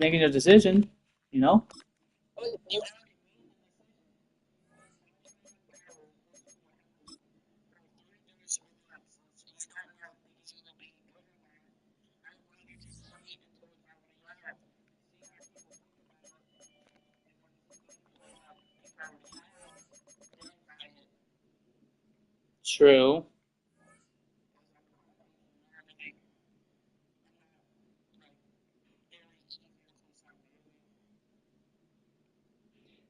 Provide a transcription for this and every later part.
making your decision, you know? True.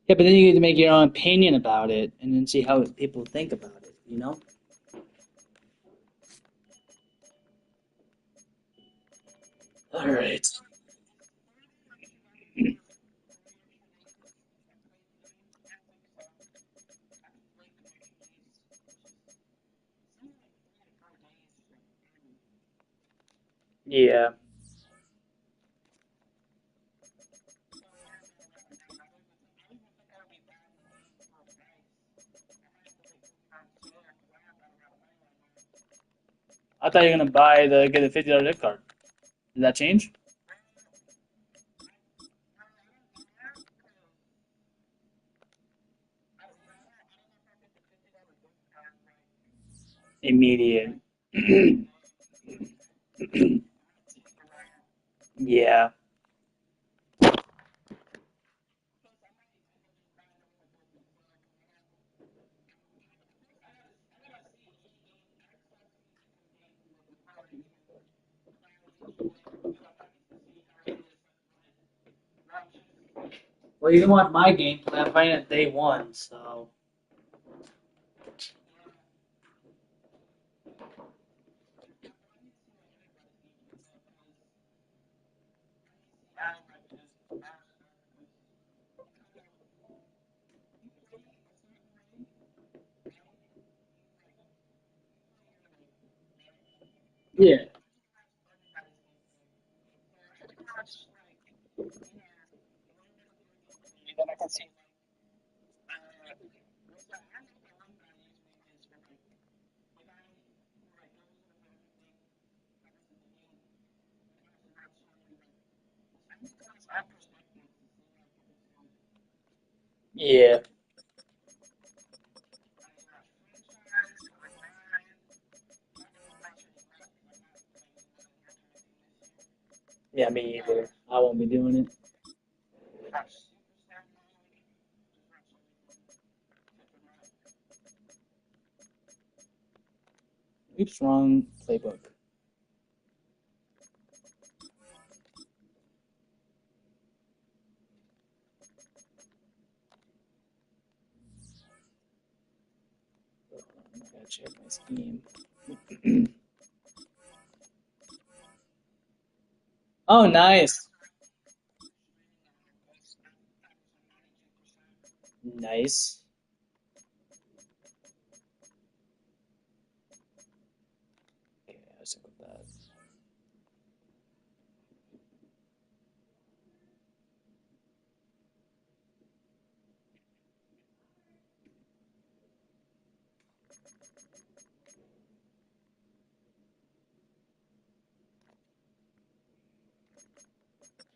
Yeah, but then you get to make your own opinion about it and then see how people think about it, you know? All right. Yeah. I thought you were gonna get a $50 gift card. Did that change? Immediate. Yeah. Well, you can watch my gameplay. I'm playing at day one, so. Yeah. Yeah. Yeah, me either. I won't be doing it. Oops, wrong playbook. I gotta check my Steam. Oh, nice. Nice. Okay, I'll stick with that.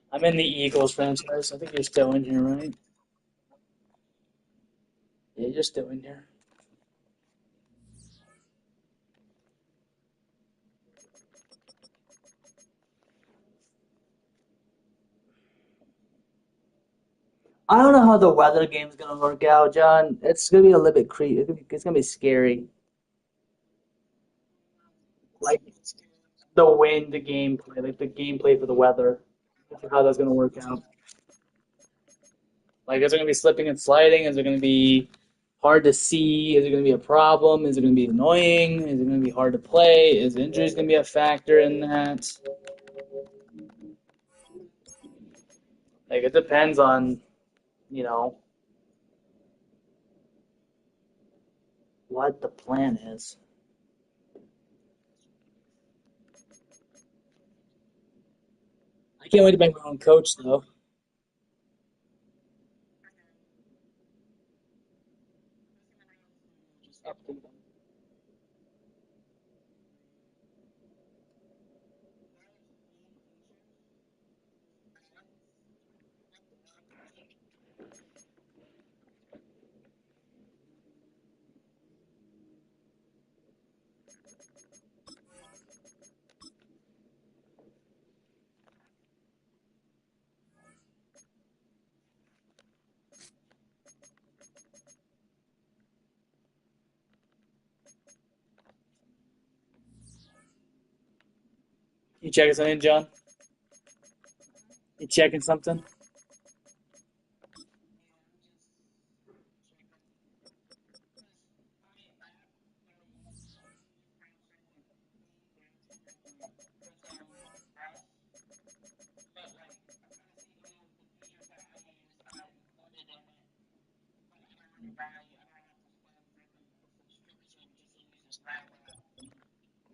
I'm in the Eagles franchise. I think you're still in here, right? Yeah, you're still in here. I don't know how the weather game's gonna work out, John. It's gonna be a little bit creepy. It's gonna be scary. Like the wind, the gameplay, like the gameplay for the weather. How that's gonna work out. Like, is it gonna be slipping and sliding? Is it gonna be hard to see? Is it gonna be a problem? Is it gonna be annoying? Is it gonna be hard to play? Is injuries gonna be a factor in that? Like, it depends on, you know, what the plan is. I can't wait to make my own coach, though. You checking something, John? You checking something?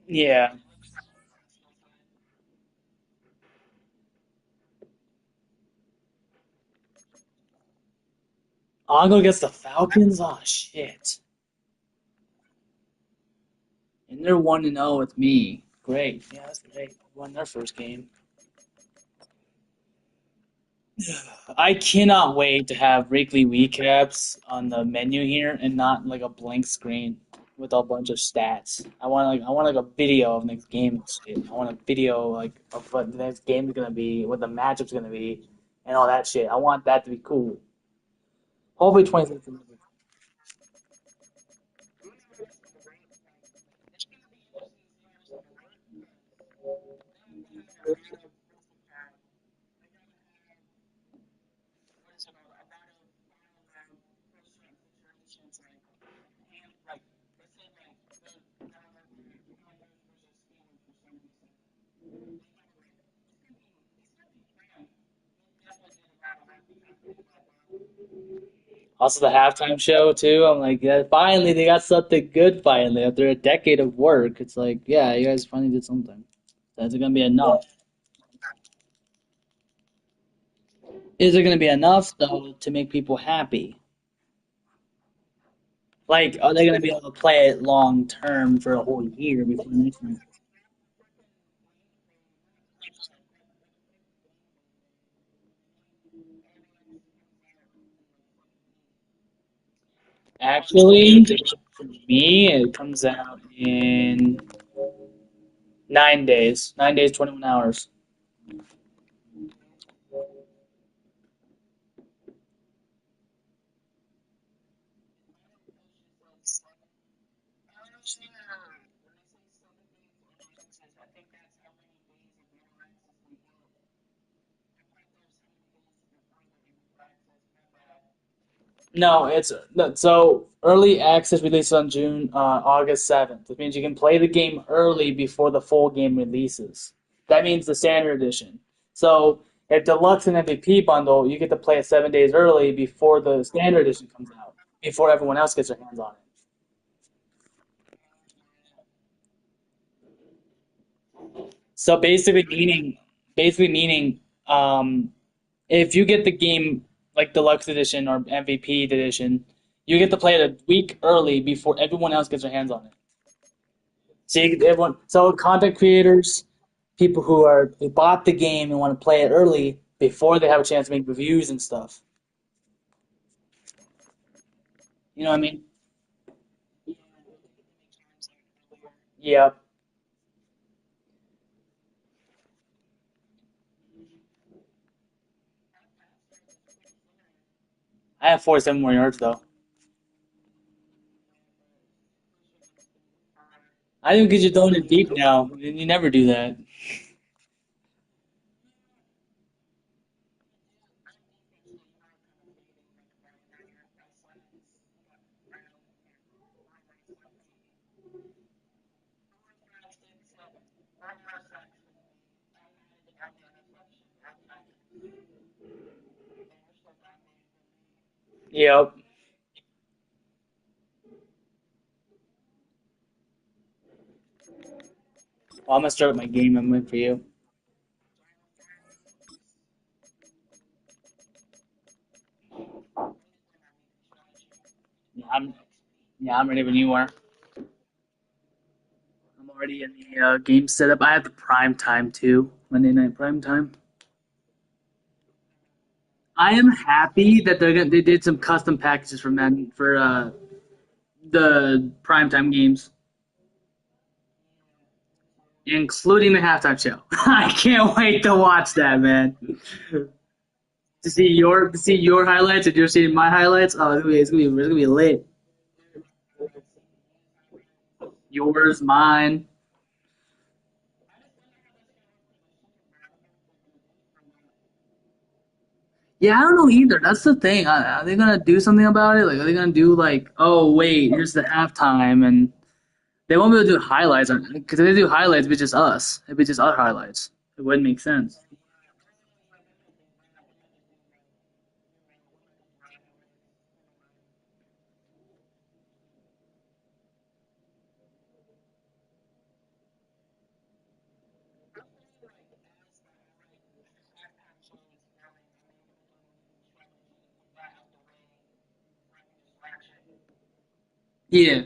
Yeah. I'll go against the Falcons. Oh shit. And they're 1-0 with me. Great. Yeah, that's great. Won their first game. I cannot wait to have weekly recaps on the menu here and not like a blank screen with a bunch of stats. I want like a video of next game and shit. I want a video like of what the next game is gonna be, what the matchup's gonna be, and all that shit. I want that to be cool. Hopefully 26. Also the halftime show too. I'm like, yeah, finally they got something good. Finally, after a decade of work, it's like, yeah, you guys finally did something. Is it gonna be enough? Is it gonna be enough though to make people happy? Like, are they gonna be able to play it long term for a whole year before the next one? Actually, for me, it comes out in 9 days. 9 days, 21 hours. No, it's no, so early access releases on August 7th. Which means you can play the game early before the full game releases. That means the standard edition. So if deluxe and MVP bundle, you get to play it 7 days early before the standard edition comes out, before everyone else gets their hands on it. So basically meaning, um, if you get the game like deluxe edition or MVP edition, you get to play it a week early before everyone else gets their hands on it. So content creators, people who bought the game and want to play it early before they have a chance to make reviews and stuff. You know what I mean? Yeah, I have 47 more yards though. I think because you're throwing it deep now. You never do that. Yep. Well, I'm gonna start my game. I'm waiting for you. Yeah, I'm ready when you are. I'm already in the game setup. I have the prime time too. Monday night prime time. I am happy that they did some custom packages for Madden for the primetime games, including the halftime show. I can't wait to watch that, man. To see your highlights and you're seeing my highlights. Oh, it's gonna be lit. Yours, mine. Yeah, I don't know either. That's the thing. Are they gonna do something about it? Like, are they gonna do like, oh wait, here's the halftime, and they won't be able to do highlights because if they do highlights, it'd be just us. It'd be just our highlights. It wouldn't make sense. Yeah.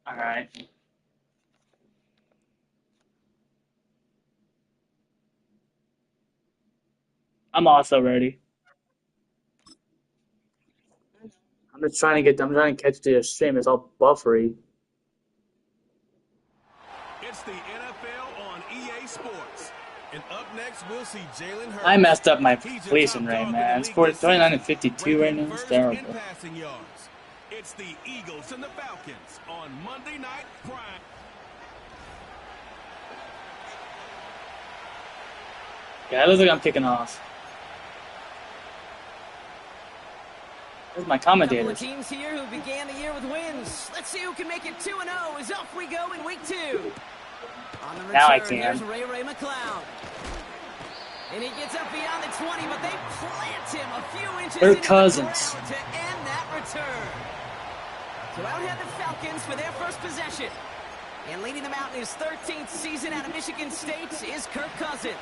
All right. I'm also ready. I'm just trying to get. I'm trying to catch the stream. It's all buffery. It's the NFL on EA Sports. And up next, we'll see Jalen Hurts. I messed up my He's your completion top rate, dog in man. the It's league this 29 season, and 52 right ranking now. It's first in terrible. passing yards. It's the Eagles and the Falcons on Monday Night Prime. Yeah, it looks like I'm kicking off. Where's my Couple of commentators? teams here who began the year with wins. Let's see who can make it 2-0 as off we go in week 2. On the return, Now I can. here's Ray McCloud. And he gets up beyond the 20, but they plant him a few inches Kirk into Cousins. the ground to end that return. So out head the Falcons for their first possession. And leading them out in his 13th season out of Michigan State is Kirk Cousins.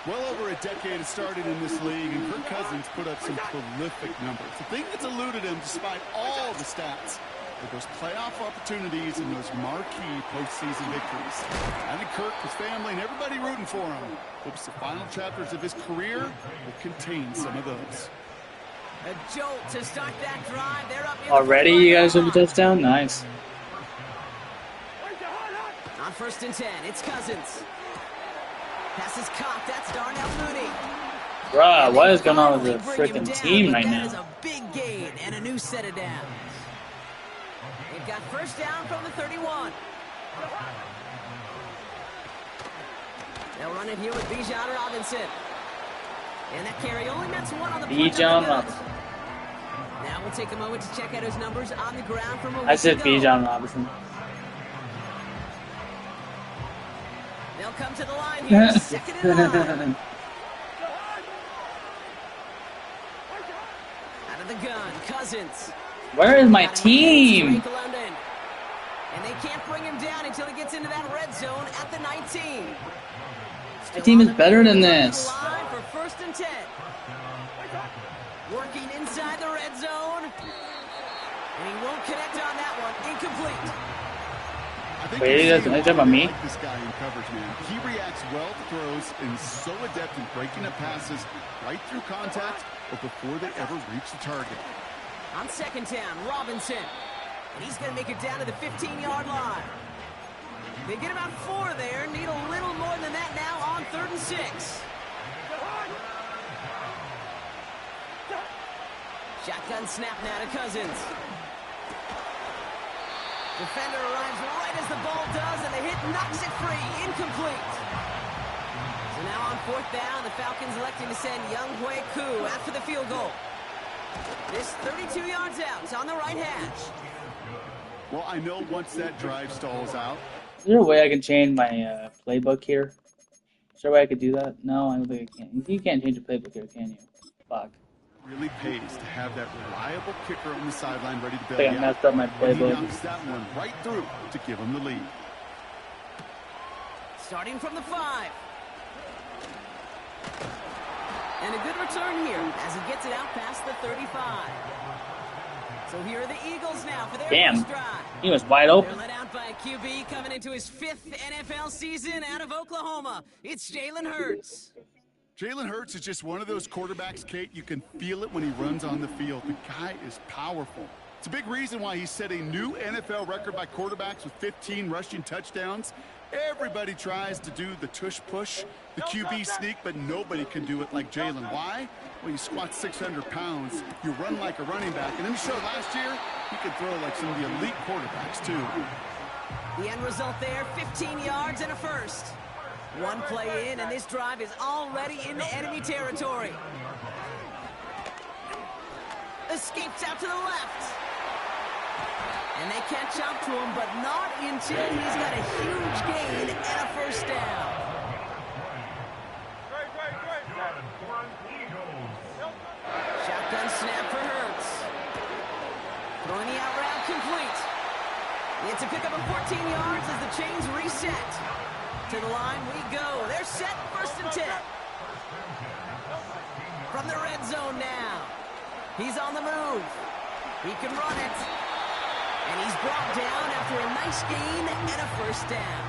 Well over a decade has started in this league, and Kirk Cousins put up some prolific numbers. The thing that's eluded him, despite all the stats, are those playoff opportunities and those marquee postseason victories. I think Kirk, his family, and everybody rooting for him hopes the final chapters of his career will contain some of those. A jolt to start that drive. They're up Already, you guys have a touchdown? Nice. On 1st and 10, it's Cousins. Pass is caught. That's Darnell Mooney. Bruh, what is going on with the Finally bring him freaking down, team but right that is now? a big gain and a new set of downs. They've got first down from the 31. They'll run it here with Bijan Robinson. And that carry only nets one on the Bijan Robinson. Now we'll take a moment to check out his numbers on the ground from a I week said ago. Bijan Robinson. They'll come to the line here, 2nd and 9. Out of the gun, Cousins. Where is my Got him team? Drake London. And they can't bring him down until he gets into that red zone at the 19. My team is better than this. Line for 1st and 10. Working inside the red zone. And he won't connect on that one. Incomplete. I think Wait, you're is seeing that about me? like this guy in coverage, man. He reacts well to throws and is so adept in breaking up passes right through contact or before they ever reach the target. On 2nd down, Robinson. And he's going to make it down to the 15-yard line. They get about 4 there. Need a little more than that now on 3rd and 6. Shotgun snap now to Cousins. Defender arrives right as the ball does, and the hit knocks it free. Incomplete. So now on 4th down, the Falcons electing to send Young Hui Koo after the field goal. This 32 yards out on the right hash. Well, I know once that drive stalls out, Is there a way I can change my playbook here? Is there a way I could do that? No, I don't think I can. You can't change the playbook here, can you? Fuck. Really pays to have that reliable kicker on the sideline ready to I bail think I you out. messed up my And he playbook. knocks that one right through to give him the lead. Starting from the 5. And a good return here as he gets it out past the 35. So here are the Eagles now for their first drive. He was wide They're open. led out by a QB coming into his 5th NFL season out of Oklahoma. It's Jalen Hurts. Jalen Hurts is just one of those quarterbacks, Kate. You can feel it when he runs on the field. The guy is powerful. It's a big reason why he set a new NFL record by quarterbacks with 15 rushing touchdowns. Everybody tries to do the tush push, the QB sneak, but nobody can do it like Jalen. Why? Well, you squat 600 pounds, you run like a running back, and then he showed last year he could throw like some of the elite quarterbacks too. The end result there, 15 yards and a first. One play in, and this drive is already into enemy territory. Escapes out to the left. And they catch up to him, but not until he's got a huge gain and a first down. Shotgun snap for Hurts. Throwing the out route complete. It's a pickup of 14 yards as the chains reset. To the line we go. They're set, 1st and 10. From the red zone now. He's on the move. He can run it. And he's brought down after a nice gain and a first down.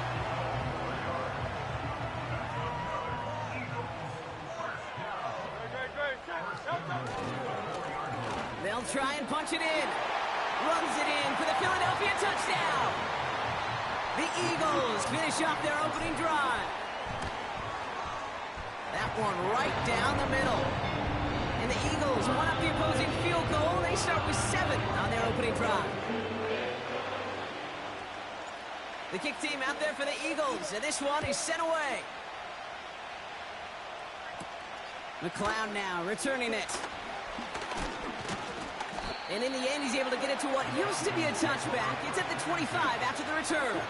They'll try and punch it in. Runs it in for the Philadelphia touchdown. The Eagles finish off their opening drive. That one right down the middle. And the Eagles one up the opposing field goal. They start with 7 on their opening drive. The kick team out there for the Eagles, and this one is sent away. McLeod now returning it. And in the end, he's able to get it to what used to be a touchback. It's at the 25 after the return.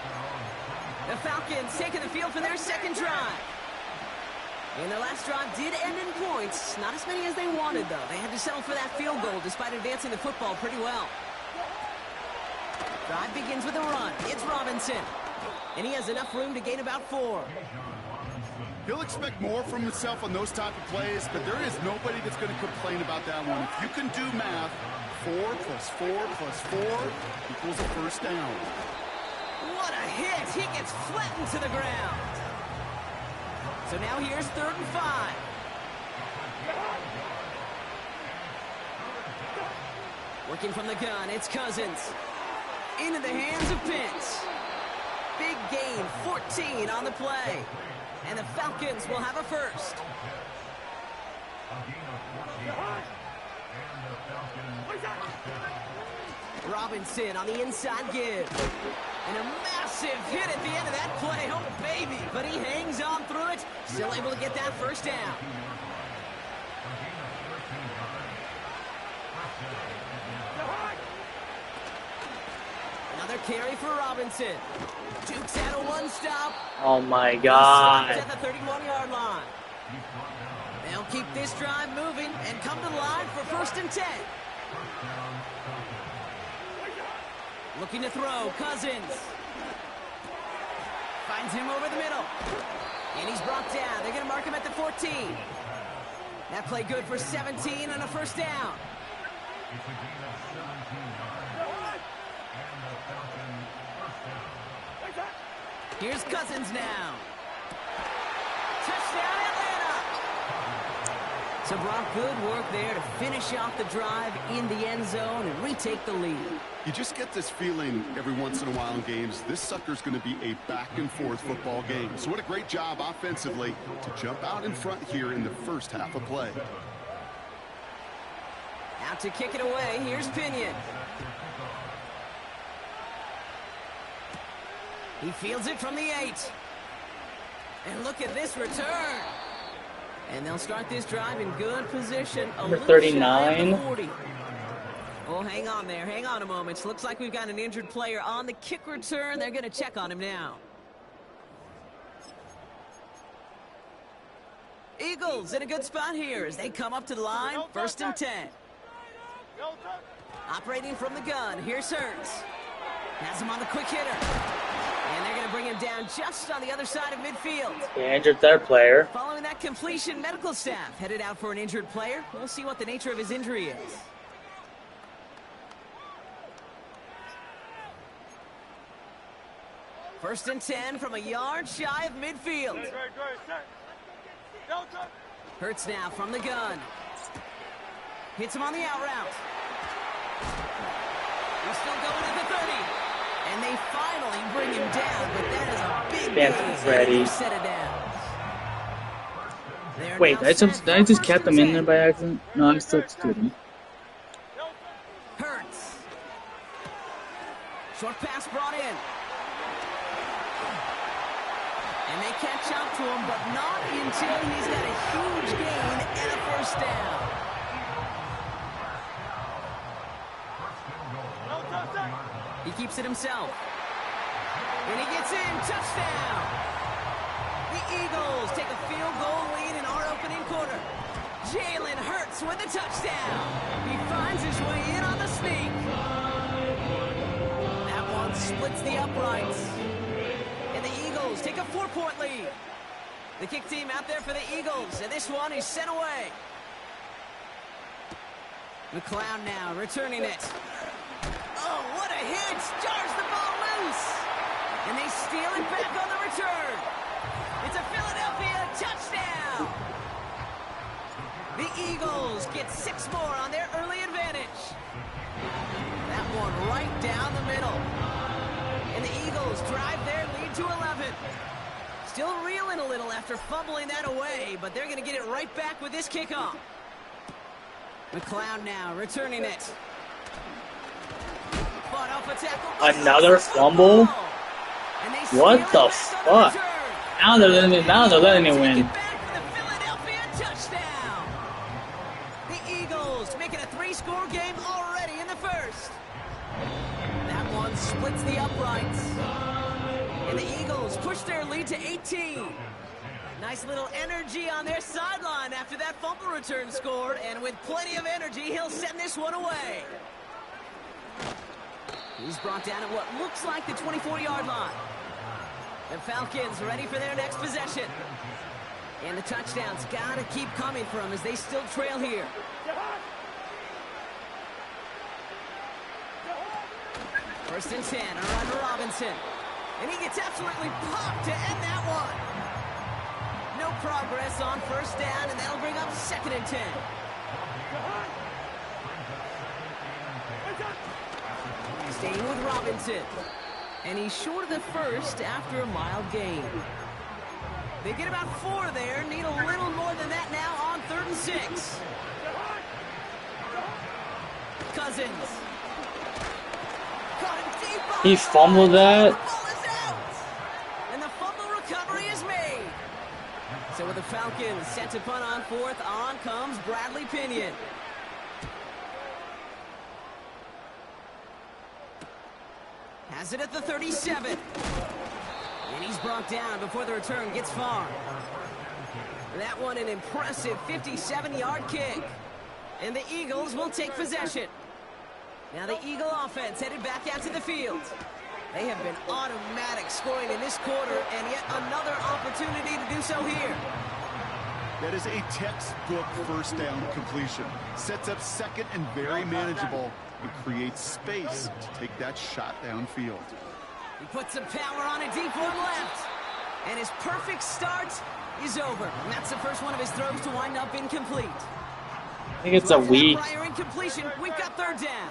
The Falcons taking the field for their second drive. And their last drive did end in points. Not as many as they wanted, though. They had to settle for that field goal despite advancing the football pretty well. Drive begins with a run. It's Robinson. And he has enough room to gain about 4. He'll expect more from himself on those type of plays, but there is nobody that's going to complain about that one. If you can do math, 4 plus 4 plus 4 equals a first down. What a hit! He gets flattened to the ground. So now here's 3rd and 5. Working from the gun, it's Cousins. Into the hands of Pitts. Big gain, 14 on the play. And the Falcons will have a first. Robinson on the inside give. And a massive hit at the end of that play. Oh, baby. But he hangs on through it. Still able to get that first down. Another carry for Robinson. Jukes out a one-stop. Oh my god. At the 31-yard line. They'll keep this drive moving and come to the line for 1st and 10. Looking to throw, Cousins. Finds him over the middle. And he's brought down. They're going to mark him at the 14. That play good for 17 and a first down. Here's Cousins now. Touchdown, Atlanta! So Brock, good work there to finish off the drive in the end zone and retake the lead. You just get this feeling every once in a while in games, this sucker's going to be a back-and-forth football game. So what a great job offensively to jump out in front here in the first half of play. Out to kick it away, here's Pinion. He fields it from the 8. And look at this return. And they'll start this drive in good position. Number 39. 40. Oh, hang on there. Hang on a moment. Looks like we've got an injured player on the kick return. They're going to check on him now. Eagles in a good spot here as they come up to the line. 1st and 10. Operating from the gun, here's Hurts. Has him on the quick hitter. And they're going to bring him down just on the other side of midfield. They injured their player. Following that completion, medical staff headed out for an injured player. We'll see what the nature of his injury is. First and 10 from a yard shy of midfield. Hurts now from the gun. Hits him on the out route. He's still going at the 30. And they finally bring him down, but that is a big Stanton's ready. set it down. Wait, did I just kept them in there by accident? No, I'm still student. Hurts. Short pass brought in. And they catch up to him, but not until he's got a huge gain and a first down. He keeps it himself. And he gets in. Touchdown. The Eagles take a field goal lead in our opening quarter. Jalen Hurts with the touchdown. He finds his way in on the sneak. That one splits the uprights. And the Eagles take a 4-point lead. The kick team out there for the Eagles, and this one is sent away. McLeod now returning it. Oh, what a hit! Jars the ball loose. And they steal it back on the return. It's a Philadelphia touchdown. The Eagles get 6 more on their early advantage. That one right down the middle. And the Eagles drive their lead to 11. Still reeling a little after fumbling that away, but they're going to get it right back with this kickoff. McLeod now returning it. Fought off a tackle. Another fumble? What the fuck? Now they're letting me win. The Eagles making a 3-score game already in the first. That one splits the uprights. And the Eagles push their lead to 18. Nice little energy on their sideline after that fumble return scored. And with plenty of energy, he'll send this one away. He's brought down at what looks like the 24-yard line. The Falcons ready for their next possession. And the touchdown's got to keep coming for them as they still trail here. First and 10, around to Robinson. And he gets absolutely popped to end that one. No progress on first down, and that'll bring up 2nd and 10. Staying with Robinson. And he's short of the first after a mild gain. They get about 4 there. Need a little more than that now on 3rd and 6. Cousins. Caught him deep behind. He fumbled that. The ball is out. And the fumble recovery is made. So with the Falcons set to punt on 4th, on comes Bradley Pinion. Has it at the 37. And he's brought down before the return gets far. That one an impressive 57-yard kick. And the Eagles will take possession. Now the Eagle offense headed back out to the field. They have been automatic scoring in this quarter, and yet another opportunity to do so here. That is a textbook first down completion. Sets up 2nd and very manageable, and creates space to take that shot downfield. He puts some power on a deep one left. And his perfect start is over. And that's the first one of his throws to wind up incomplete. I think it's a week. Prior incompletion, we've got 3rd down.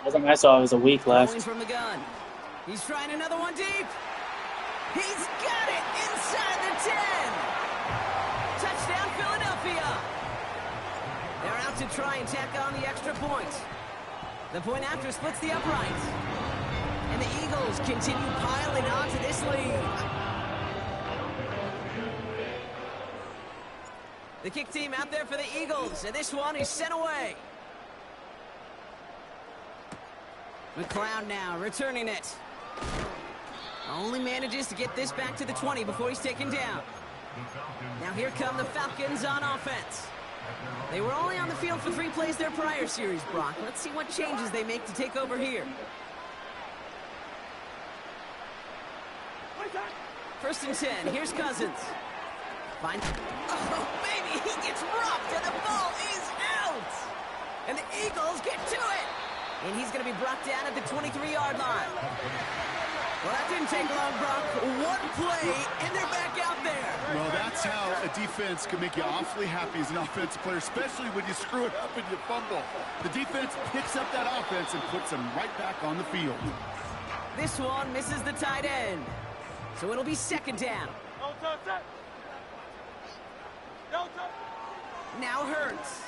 I think I saw it was a week Throwing left. from the gun. He's trying another one deep. He's got it inside the 10. Touchdown, Philadelphia. They're out to try and tack on the extra point. The point after splits the uprights. And the Eagles continue piling on to this lead. The kick team out there for the Eagles, and this one is sent away. McLeod now returning it. Only manages to get this back to the 20 before he's taken down. Now here come the Falcons on offense. They were only on the field for 3 plays their prior series, Brock. Let's see what changes they make to take over here. First and 10. Here's Cousins. Fine. Oh, baby, he gets rocked, and the ball is out. And the Eagles get to it. And he's going to be brought down at the 23-yard line. Well, that didn't take long, Brock. 1 play, and they're back out there. Well, that's how a defense can make you awfully happy as an offensive player, especially when you screw it up and you fumble. The defense picks up that offense and puts them right back on the field. This one misses the tight end. So it'll be second down. Now Hurts.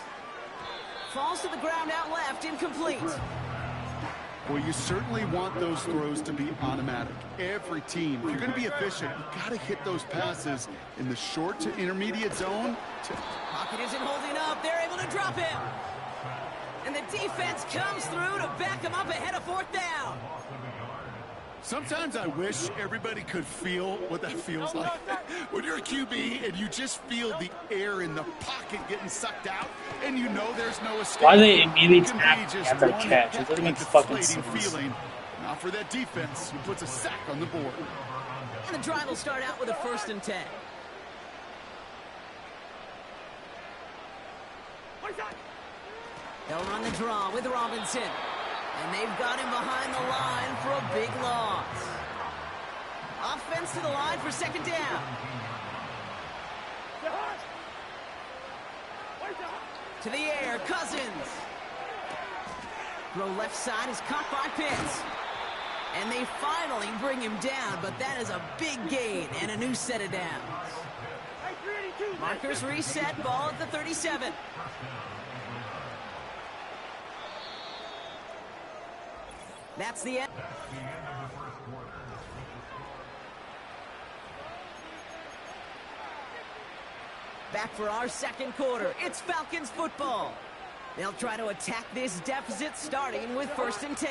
Falls to the ground out left, incomplete. Well, you certainly want those throws to be automatic. Every team, if you're going to be efficient, you got to hit those passes in the short to intermediate zone. Pocket isn't holding up. They're able to drop him. And the defense comes through to back him up ahead of 4th down. Sometimes I wish everybody could feel what that feels like. When you're a QB and you just feel the air in the pocket getting sucked out, and you know there's no escape. Why are they immediately tackling after a catch? It doesn't make fucking sense. Feeling. Now for that defense, who puts a sack on the board. And the drive will start out with a 1st and 10. They'll run the draw with Robinson. And they've got him behind the line for a big loss. Offense to the line for second down. To the air, Cousins. Throw left side is caught by Pitts. And they finally bring him down, but that is a big gain and a new set of downs. Markers reset, ball at the 37. That's the end. Back for our second quarter. It's Falcons football. They'll try to attack this deficit starting with 1st and 10.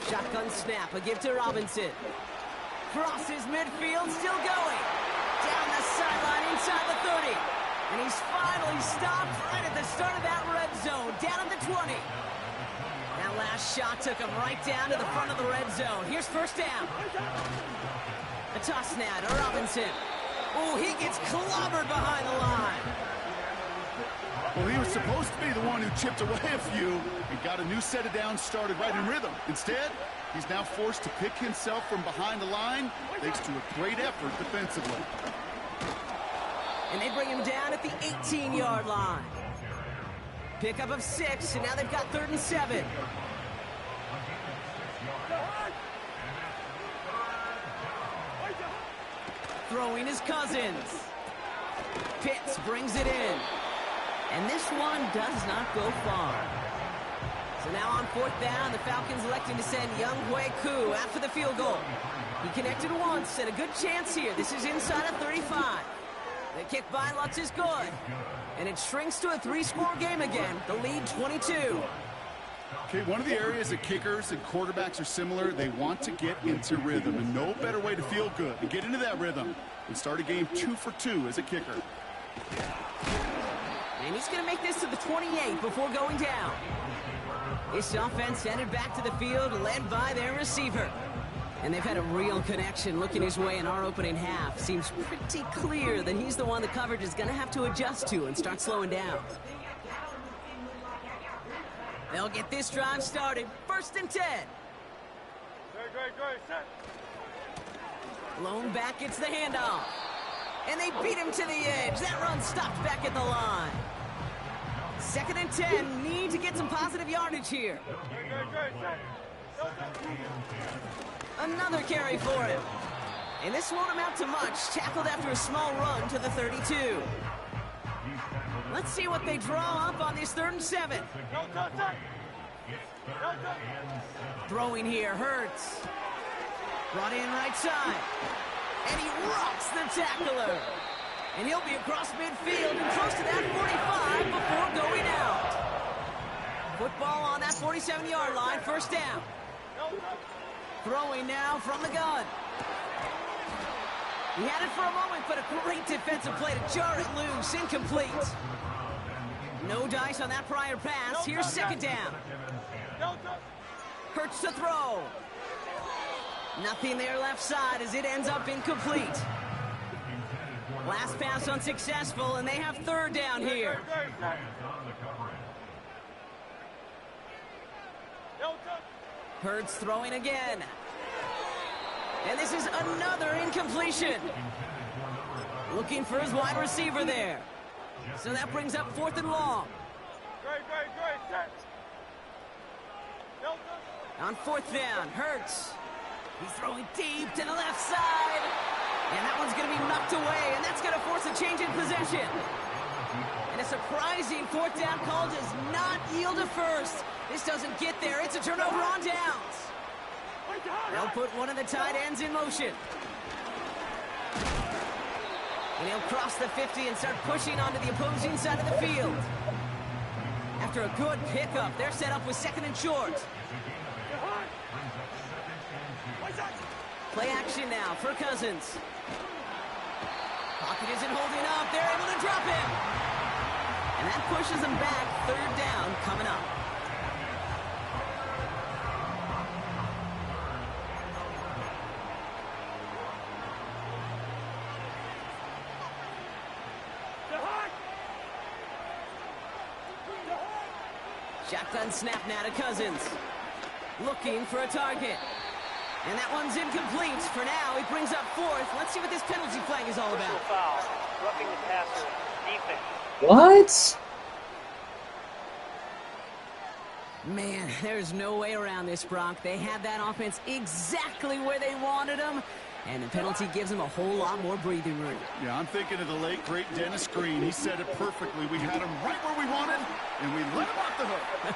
Shotgun snap, a give to Robinson. Crosses midfield, still going. Down the sideline inside the 30. And he's finally stopped right at the start of that red zone. Down at the 20. That last shot took him right down to the front of the red zone. Here's 1st down. A toss now to Robinson. Oh, he gets clobbered behind the line. Well, he was supposed to be the one who chipped away a few and got a new set of downs started right in rhythm. Instead, he's now forced to pick himself from behind the line thanks to a great effort defensively. And they bring him down at the 18-yard line. Pickup of 6, and now they've got 3rd and 7. Throwing his Cousins. Pitts brings it in. And this one does not go far. So now on 4th down, the Falcons electing to send Koo after the field goal. He connected once, and a good chance here. This is inside of 35. The kick by Lutz is good. And it shrinks to a 3-score game again. The lead 22. Okay, one of the areas that kickers and quarterbacks are similar, they want to get into rhythm. And no better way to feel good and get into that rhythm than start a game 2 for 2 as a kicker. And he's going to make this to the 28 before going down. This offense headed back to the field, led by their receiver. And they've had a real connection looking his way in our opening half. Seems pretty clear that he's the one the coverage is going to have to adjust to and start slowing down. They'll get this drive started. 1st and 10. Blown back, it's the handoff. And they beat him to the edge. That run stopped back at the line. 2nd and 10. Need to get some positive yardage here. Another carry for him. And this won't amount to much. Tackled after a small run to the 32. Let's see what they draw up on this 3rd and 7. Throwing here, Hurts. Brought in right side. And he rocks the tackler. And he'll be across midfield and close to that 45 before going out. Football on that 47-yard line, 1st down. Throwing now from the gun. He had it for a moment, but a great defensive play to jar it loose. Incomplete. No dice on that prior pass. Here's second down. Hurts to throw. Nothing there left side as it ends up incomplete. Last pass unsuccessful, and they have third down here. Hurts throwing again. And this is another incompletion. Looking for his wide receiver there. So that brings up 4th and long. On 4th down, Hurts. He's throwing deep to the left side. And that one's going to be knocked away, and that's going to force a change in possession. And a surprising 4th down call does not yield a first. This doesn't get there. It's a turnover on downs. They'll put one of the tight ends in motion. And he'll cross the 50 and start pushing onto the opposing side of the field. After a good pickup, they're set up with 2nd and short. Play action now for Cousins. Pocket isn't holding up. They're able to drop him. And that pushes them back. 3rd down coming up. Shotgun snap now to Cousins. Looking for a target. And that one's incomplete. For now, he brings up 4th. Let's see what this penalty flag is all about. Foul. Roughing the passer. Defense. What? Man, there's no way around this, Brock. They had that offense exactly where they wanted them, and the penalty gives them a whole lot more breathing room. Yeah, I'm thinking of the late, great Dennis Green. He said it perfectly. We had him right where we wanted, and we let him off the hook.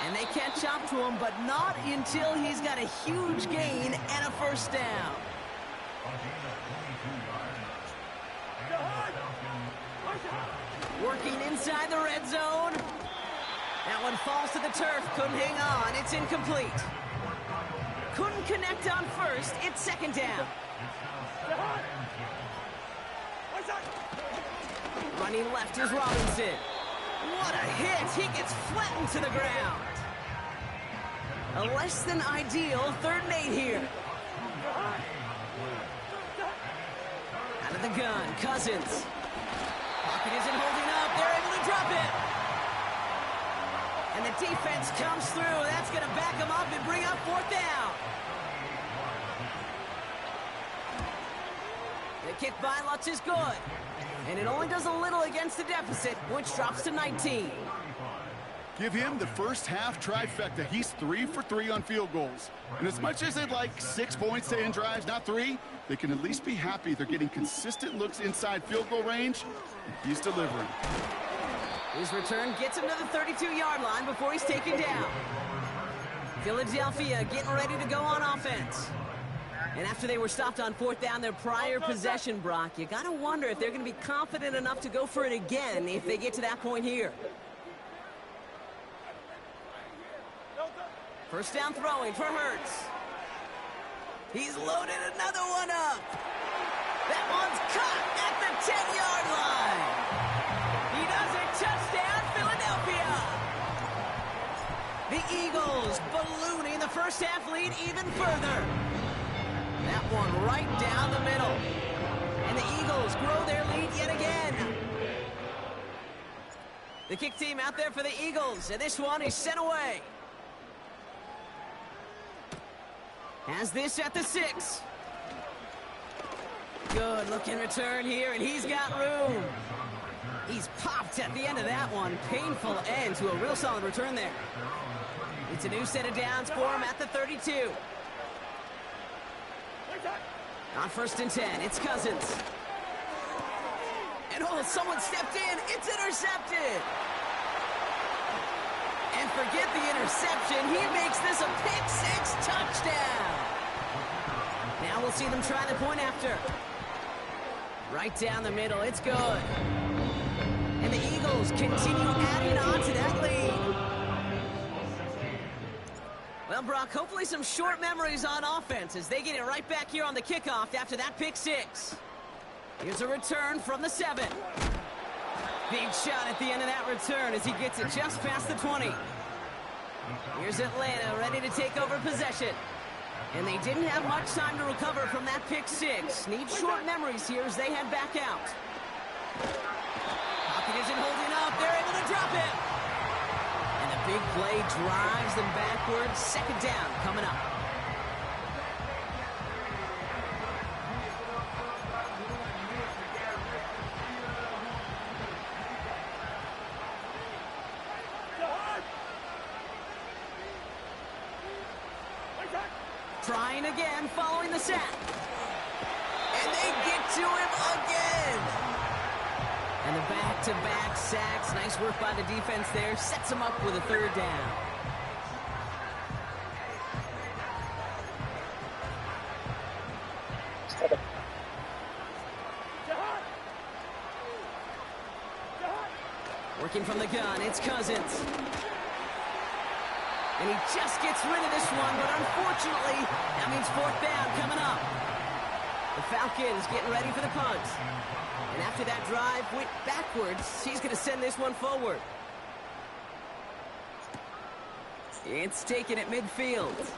And they catch up to him, but not until he's got a huge gain and a first down. Working inside the red zone. That one falls to the turf. Couldn't hang on. It's incomplete. Couldn't connect on first. It's 2nd down. Running left is Robinson. What a hit. He gets flattened to the ground. A less than ideal 3rd and 8 here. Out of the gun, Cousins. Pocket isn't holding up. They're able to drop it. And the defense comes through. That's going to back them up and bring up 4th down. The kick by Lutz is good. And it only does a little against the deficit, which drops to 19. Give him the first half trifecta. He's 3 for 3 on field goals. And as much as they'd like 6 points to end drives, not 3, they can at least be happy they're getting consistent looks inside field goal range. He's delivering. His return gets him to the 32-yard line before he's taken down. Philadelphia getting ready to go on offense. And after they were stopped on 4th down, their prior possession, Brock, you got to wonder if they're going to be confident enough to go for it again if they get to that point here. First down throwing for Hurts. He's loaded another one up. That one's caught at the 10-yard line. He does it. Touchdown, Philadelphia. The Eagles ballooning the first half lead even further. That one right down the middle. And the Eagles grow their lead yet again. The kick team out there for the Eagles, and this one is sent away. Has this at the 6. Good looking return here, and he's got room. He's popped at the end of that one. Painful end to a real solid return there. It's a new set of downs for him at the 32. On 1st and 10, it's Cousins. And oh, someone stepped in. It's intercepted. And forget the interception. He makes this a pick-6 touchdown. Now we'll see them try the point after. Right down the middle. It's good. And the Eagles continue adding on to that lead. Well, Well, Brock, hopefully some short memories on offense as they get it right back here on the kickoff after that pick six. Here's a return from the 7. Big shot at the end of that return as he gets it just past the 20. Here's Atlanta ready to take over possession. And they didn't have much time to recover from that pick six. Need short memories here as they head back out. Pocket isn't holding up. They're able to drop it. And the big play drives them backwards. Second down coming up. Trying again following the sack. And they get to him again. And the back-to-back sacks. Nice work by the defense there. Sets him up with a third down. Working from the gun, it's Cousins. And he just gets rid of this one, but unfortunately, that means fourth down coming up. The Falcons getting ready for the punt. And after that drive went backwards, he's going to send this one forward. It's taken at midfield.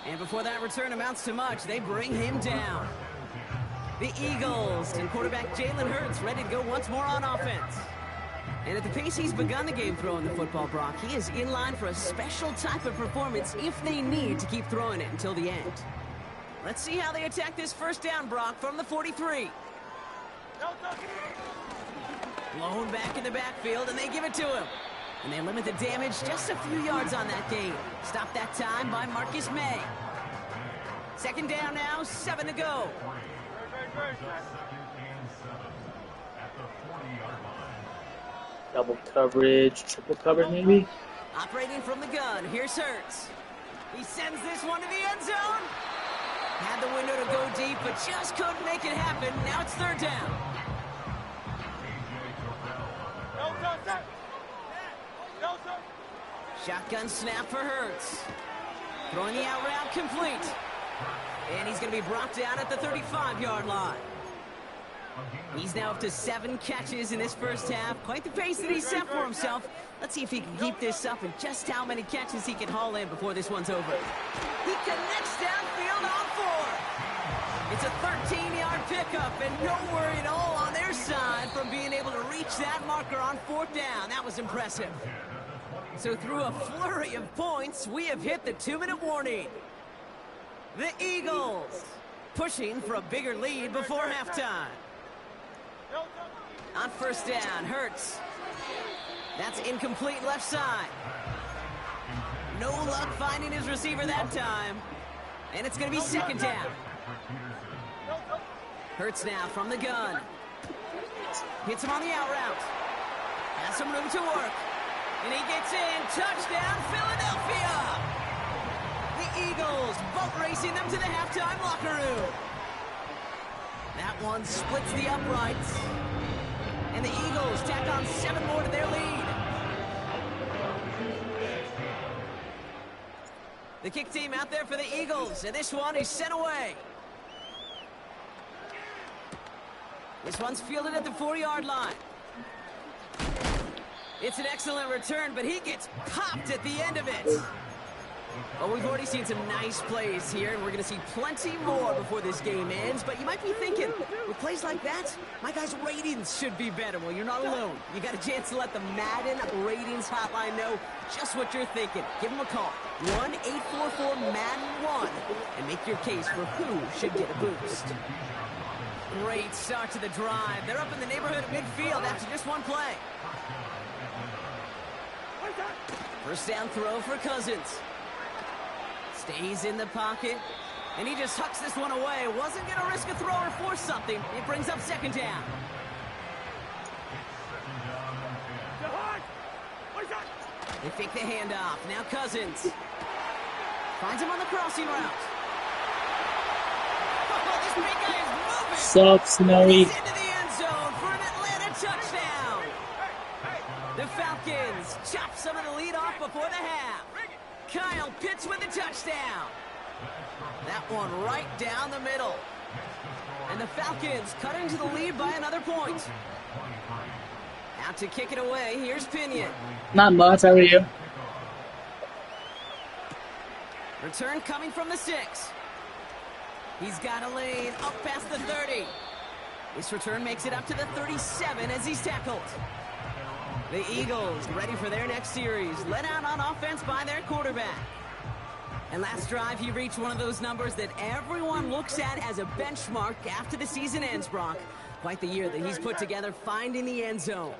And before that return amounts to much, they bring him down. The Eagles and quarterback Jalen Hurts ready to go once more on offense. And at the pace he's begun the game throwing the football, Brock, he is in line for a special type of performance if they need to keep throwing it until the end. Let's see how they attack this first down, Brock, from the 43. Blown back in the backfield, and they give it to him. And they limit the damage just a few yards on that game. Stopped that time by Marcus May. Second down now, 7 to go. Double coverage, triple coverage maybe? Operating from the gun, here's Hurts. He sends this one to the end zone. Had the window to go deep, but just couldn't make it happen. Now it's third down. Shotgun snap for Hurts. Throwing the out route complete. And he's going to be brought down at the 35-yard line. He's now up to 7 catches in this first half. Quite the pace that he set for himself. Let's see if he can keep this up and just how many catches he can haul in before this one's over. He connects downfield on 4. It's a 13-yard pickup and no worry at all on their side from being able to reach that marker on fourth down. That was impressive. So through a flurry of points, we have hit the 2-minute warning. The Eagles pushing for a bigger lead before halftime. On first down, Hurts. That's incomplete left side. No luck finding his receiver that time. And it's going to be second down. Hurts now from the gun. Hits him on the out route. Has some room to work. And he gets in. Touchdown, Philadelphia! The Eagles boat racing them to the halftime locker room. That one splits the uprights. And the Eagles tack on 7 more to their lead. The kick team out there for the Eagles, and this one is sent away. This one's fielded at the 4-yard line. It's an excellent return, but he gets popped at the end of it. Well, we've already seen some nice plays here, and we're going to see plenty more before this game ends. But you might be thinking, with plays like that, my guys' ratings should be better. Well, you're not alone. You got a chance to let the Madden ratings hotline know just what you're thinking. Give them a call, 1-844-MADDEN-1, and make your case for who should get a boost. Great start to the drive. They're up in the neighborhood of midfield after just one play. First down throw for Cousins. Stays in the pocket, and he just hucks this one away. Wasn't going to risk a throw or force something. It brings up second down. They fake the handoff. Now Cousins. Finds him on the crossing route. Oh, this big guy is moving. Sup, Snowy? He's into the end zone for an Atlanta touchdown. The Falcons chop some of the lead off before the half. Kyle Pitts with touchdown. That one right down the middle. And the Falcons cut into the lead by another point. Out to kick it away, here's Pinion. Not much, how are you? Return coming from the 6. He's got a lane up past the 30. This return makes it up to the 37 as he's tackled. The Eagles ready for their next series, led out on offense by their quarterback. And last drive, he reached one of those numbers that everyone looks at as a benchmark after the season ends, Brock. Quite the year that he's put together finding the end zone.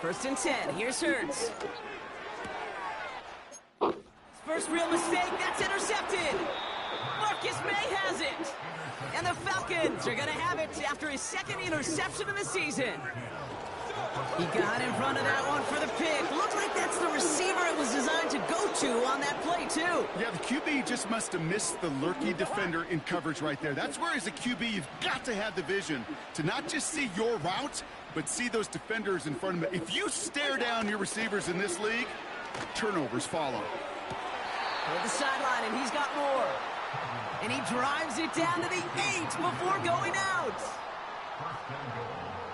1st and 10, here's Hurts. First real mistake, that's intercepted. Marcus May has it. And the Falcons are going to have it after his 2nd interception of the season. He got in front of that one for the pick. Looks like that's the receiver it was designed to go to on that play, too. Yeah, the QB just must have missed the lurky defender in coverage right there. That's where, as a QB, you've got to have the vision to not just see your route, but see those defenders in front of them. If you stare down your receivers in this league, turnovers follow. Toward the sideline, and he's got more. And he drives it down to the 8 before going out.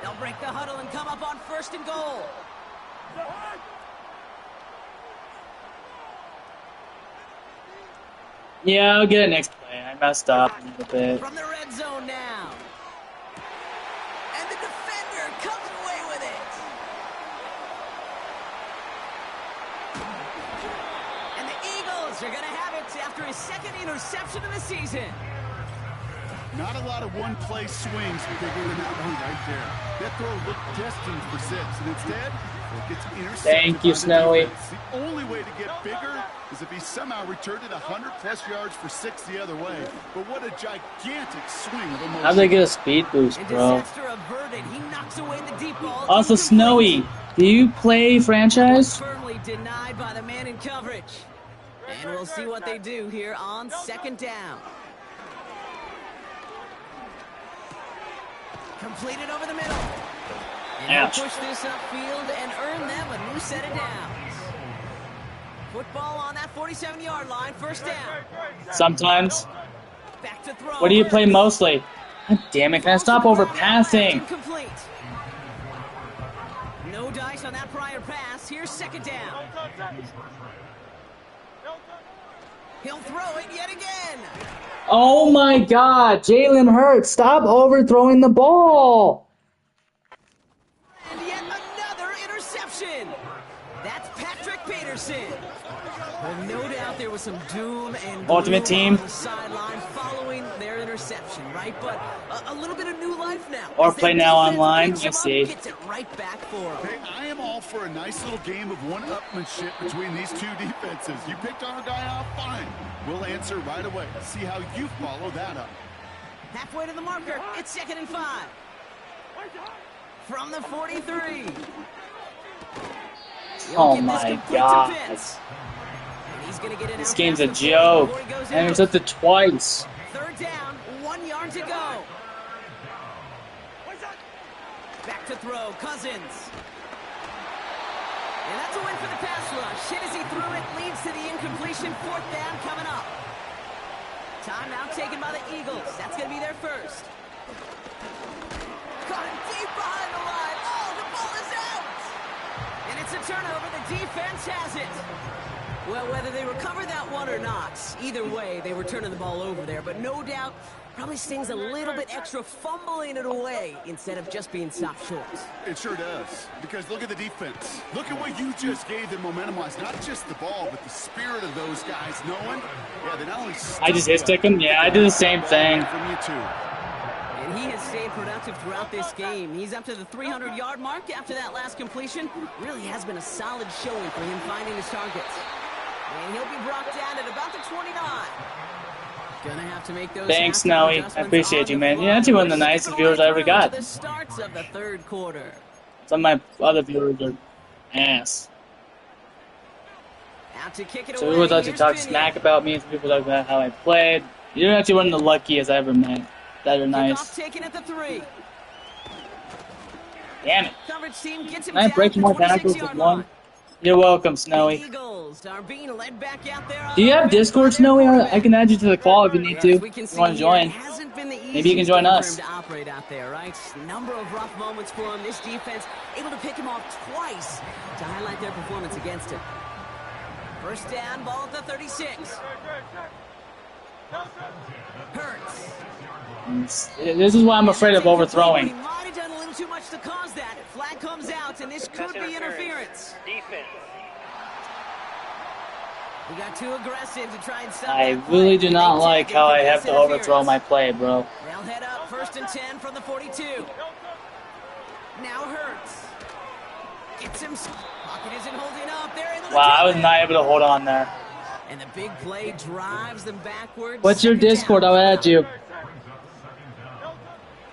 They'll break the huddle and come up on 1st and goal. Yeah, I'll get it next play. I messed up a little bit. From the red zone now. And the defender comes away with it. And the Eagles are going to have it after his 2nd interception of the season. Not a lot of one-play swings bigger than that one right there. That throw looked destined for 6, and instead, it gets intercepted. Thank you, by the Snowy. defense. The only way to get bigger is if he somehow returned it 100-plus yards for 6 the other way. But what a gigantic swing of emotion. How'd they get a speed boost, And bro? disaster averted. He knocks away the deep ball. Also, Snowy, do you play franchise? Firmly denied by the man in coverage. And we'll see what they do here on 2nd down. Completed over the middle. And Ouch. they'll push this upfield and earn them a new set of downs. Football on that 47-yard line, 1st down. Sometimes. Back to throw. What do you play mostly? God damn it, can I stop overpassing? Incomplete. No dice on that prior pass. Here's 2nd down. He'll throw it yet again. Oh my god, Jalen Hurts, stop overthrowing the ball! And yet another interception. That's Patrick Peterson. Well, no doubt there was some doom and gloom Ultimate Team. on the sideline following their interception, right? But a little bit of new life now. Or As play that now defense online, picks let's him see. up, gets it right back for him. Hey, I am all for a nice little game of one-upmanship between these two defenses. You picked our guy out, fine. We'll answer right away. See how you follow that up. Halfway to the marker. It's 2nd and 5. From the 43. Oh my god. This game's a joke. And intercepted twice. 3rd down, 1 yard to go. Back to throw, Cousins. And that's a win for the pass rush. Hit as he threw it, leads to the incompletion. 4th down coming up. Timeout taken by the Eagles. That's going to be their first. Caught him deep behind the line. Oh, the ball is out. And it's a turnover. The defense has it. Well, whether they recover that one or not, either way, they were turning the ball over there. But no doubt, probably stings a little bit extra fumbling it away instead of just being stopped short. It sure does. Because look at the defense. Look at what you just gave them momentum-wise. Not just the ball, but the spirit of those guys knowing, yeah, they not only I just hit stick him? Yeah, I did the same thing. From you too. And he has stayed productive throughout this game. He's up to the 300-yard mark after that last completion. Really has been a solid showing for him finding his targets. And he'll be brought down at about the 29. Gonna have to make those. Thanks, Snowy. I appreciate you, man. You're actually one of the nicest viewers I ever got. The starts of the 3rd quarter. Some of my other viewers are ass. Out to kick it So away. people thought you Here's talk Pinion. smack about me. Some people talk about how I played. You're actually one of the luckiest I ever met. That are Kickoff nice. taken at the 3. Damn it. Coverage team gets him Can I down break at the more tackles 26-yard with one? line. You're welcome, The Snowy. Eagles are being led back out there. Do you have Discord, Snowy? I can add you to the call if you need to. As we can If you see want to here, it join. hasn't been the Maybe you can join easiest game us. for him to operate out there, right? Number of rough moments for him. This defense able to pick him off twice to highlight their performance against him. First down, ball at the 36. Hurts. This is why I'm afraid of He overthrowing. might have done a little too much to cause that. Flag comes out, and this could be interference. Defense. We got too aggressive to try and stop I that play. really do not They like check how and I have commit to overthrow interference. my play, bro. They'll head up, 1st and 10 from the 42. Now Hurts. Gets him. Pocket isn't holding up. They're able to Wow, I drop was it. not able to hold on there. And the big play drives them backwards. What's your 2nd down. Discord? I'll add you.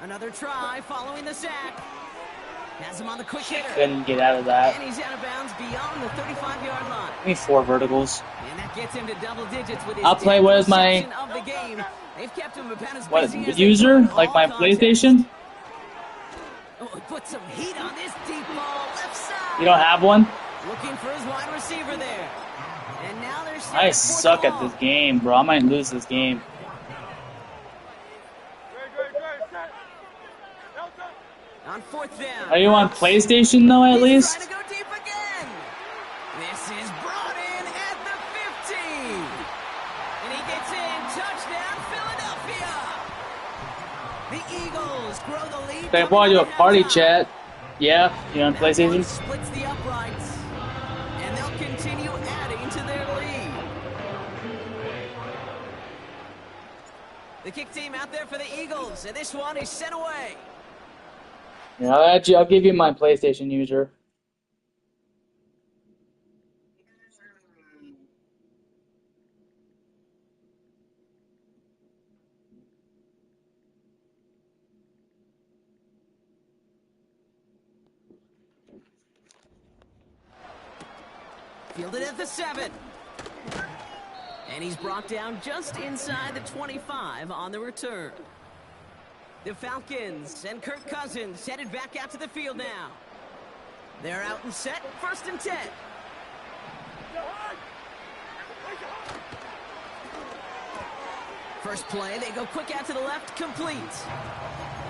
Another try following the sack. Has him on the quick hitter. Couldn't get out of that. And he's out of bounds beyond the 35-yard line. Give me 4 verticals. And that gets him to double digits with his I'll play 10th with my- reception of the game. They've kept him about as What, busy as they user? could Like all my contest. PlayStation? Oh, he put some heat on this deep ball left side. You don't have one? Looking for his wide receiver there. And now they're set I at 4th suck at and this game, bro. I might lose this game. long. On 4th down. Are you on PlayStation, though, at He's least? trying to go deep again. This is brought in at the 15. And he gets in. Touchdown, Philadelphia. The Eagles grow the lead. They brought you a party chat. Yeah, you on That one PlayStation? splits the uprights. And they'll continue adding to their lead. The kick team out there for the Eagles. And this one is sent away. Yeah, I'll add you. I'll give you my PlayStation user. Fielded at the 7. And he's brought down just inside the 25 on the return. The Falcons and Kirk Cousins headed back out to the field now. They're out and set, 1st and 10. First play, they go quick out to the left, complete.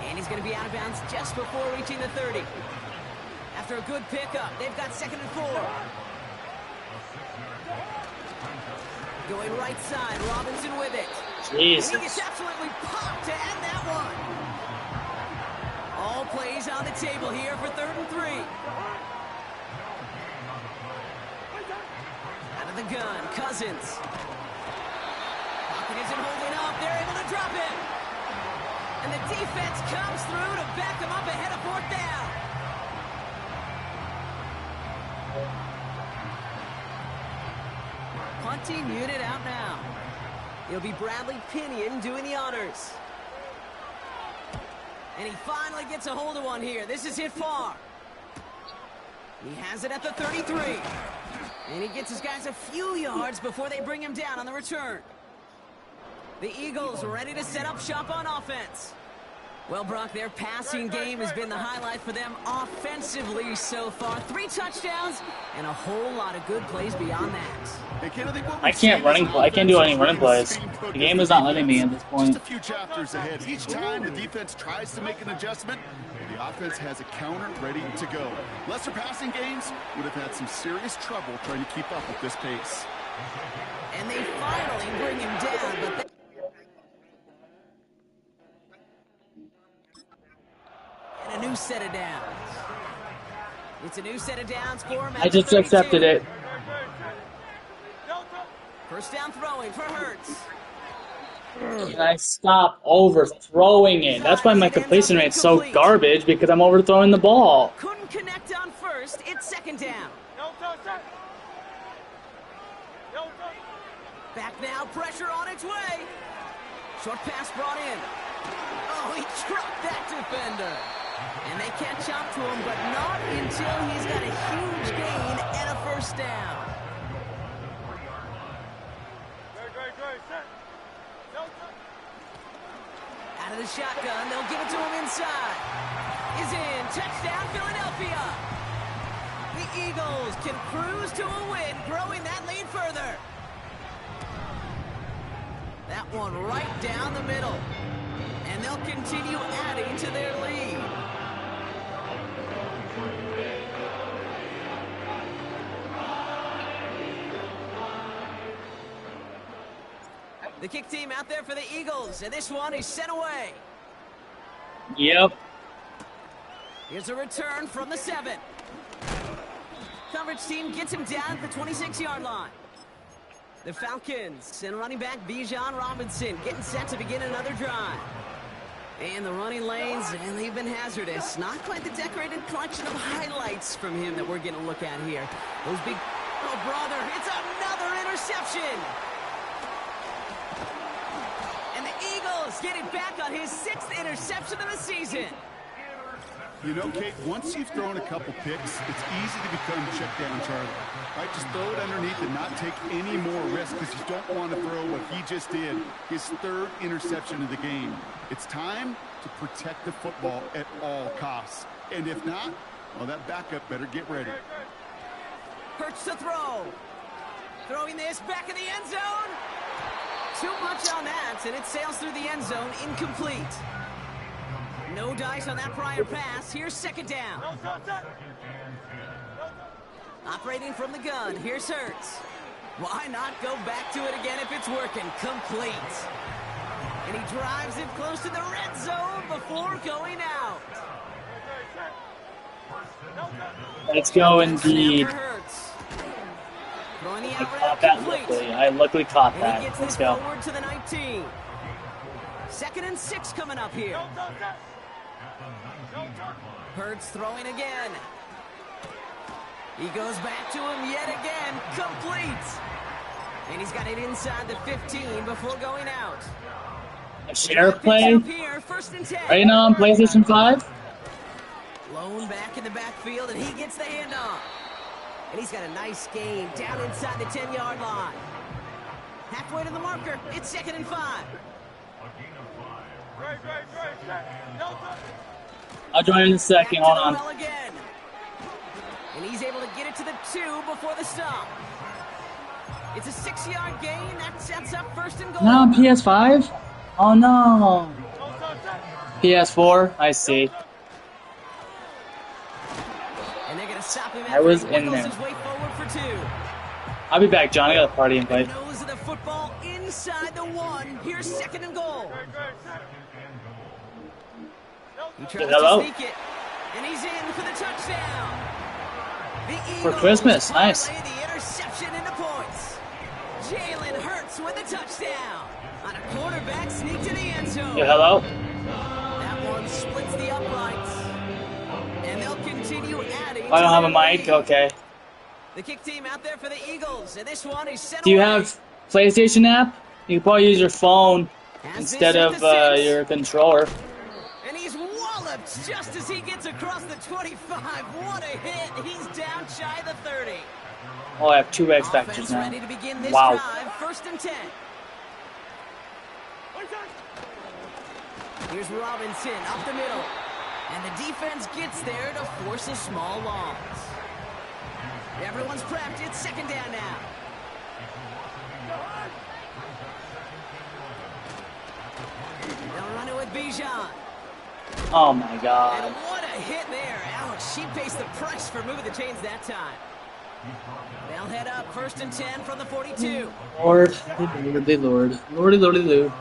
And he's going to be out of bounds just before reaching the 30. After a good pickup, they've got 2nd and 4. Going right side, Robinson with it. And he gets Jesus. absolutely popped to end that one. All plays on the table here for 3rd and 3. Out of the gun, Cousins. Pocket isn't holding up. They're able to drop it. And the defense comes through to back them up ahead of 4th down. Punting unit out now. It'll be Bradley Pinion doing the honors. And he finally gets a hold of one here. This is hit far. He has it at the 33. And he gets his guys a few yards before they bring him down on the return. The Eagles ready to set up shop on offense. Well, Brock, their passing game has been the highlight for them offensively so far. 3 touchdowns and a whole lot of good plays beyond that. I can't I can't do any running plays. The game is not letting me at this point. Just a few chapters ahead. Each time the defense tries to make an adjustment, the offense has a counter ready to go. Lesser passing games would have had some serious trouble trying to keep up with this pace. And they finally bring him down, but and a new set of downs. It's a new set of downs for him. I just accepted it. First down throwing for Hurts. Can I stop overthrowing it? That's why my completion rate's so garbage, because I'm overthrowing the ball. Couldn't connect on first. It's 2nd down. Back now, pressure on its way. Short pass brought in. Oh, he trucked that defender. And they catch up to him, but not until he's got a huge gain and a 1st down. Out of the shotgun, they'll give it to him inside. Is in. Touchdown, Philadelphia. The Eagles can cruise to a win, growing that lead further. That one right down the middle. And they'll continue adding to their lead. The kick team out there for the Eagles, and this one is sent away. Yep. Here's a return from the 7. Coverage team gets him down at the 26-yard line. The Falcons and running back Bijan Robinson getting set to begin another drive. And the running lanes, and they've been hazardous. Not quite the decorated collection of highlights from him that we're going to look at here. Those big... Oh, brother, it's another interception. And the Eagles get it back on his 6th interception of the season. You know, Kate, once you've thrown a couple picks, it's easy to become check down Charlie. Right? Just throw it underneath and not take any more risk because you don't want to throw what he just did, his 3rd interception of the game. It's time to protect the football at all costs. And if not, well, that backup better get ready. Hurts to throw. Throwing this back in the end zone. Too much on that, and it sails through the end zone, incomplete. No dice on that prior pass. Here's 2nd down. Operating from the gun. Here's Hurts. Why not go back to it again if it's working? Complete. And he drives it close to the red zone before going out. Let's go indeed. Throwing the I out caught route that complete. luckily. I luckily caught And he that. gets Let's this go. forward to the 19. 2nd and 6 coming up here. Hurts throwing again. He goes back to him yet again. Complete. And he's got it inside the 15 before going out. A share play Here, 1st and 10. right now on PlayStation 5. Lone back in the backfield, and he gets the handoff. And he's got a nice gain down inside the 10-yard line. Halfway to the marker. It's 2nd and 5. I'll join in a second. Hold on. Well again. And he's able to get it to the 2 before the stop. It's a 6-yard gain. That sets up 1st and goal. Now on PS5? Oh no. PS4? I see. And they're going to stop him. I was after he in wiggles there. his way forward for 2. I'll be back, John. I got a party invite. Nose of the football inside the 1. Here's 2nd and goal. He tries Hello? to sneak it, and he's in for the touchdown. The For Eagles Christmas, nice. parlay the interception into points. Jalen Hurts with a touchdown on a quarterback sneak to the end zone. Yeah, hello? That one splits the uprights, and they'll continue adding. I don't to have a their mic. lead. Okay. The kick team out there for the Eagles, and this one is sent Do you away. have PlayStation app? You can probably use your phone Has instead this at of the 6. your controller. And he's walloped just as he gets across the 25. What a hit. He's down shy of the 30. Oh, I have 2 X Offense Factors now. ready to begin this Wow. drive. 1st and 10. Here's Robinson up the middle. And the defense gets there to force a small loss. Everyone's prepped. It's 2nd down now. They'll run it with Bijan. Oh my And god. what a hit there. Alex, she pays the price for moving the chains that time. They'll head up 1st and 10 from the 42. Lord, lordy lord. Lordy lordy loo.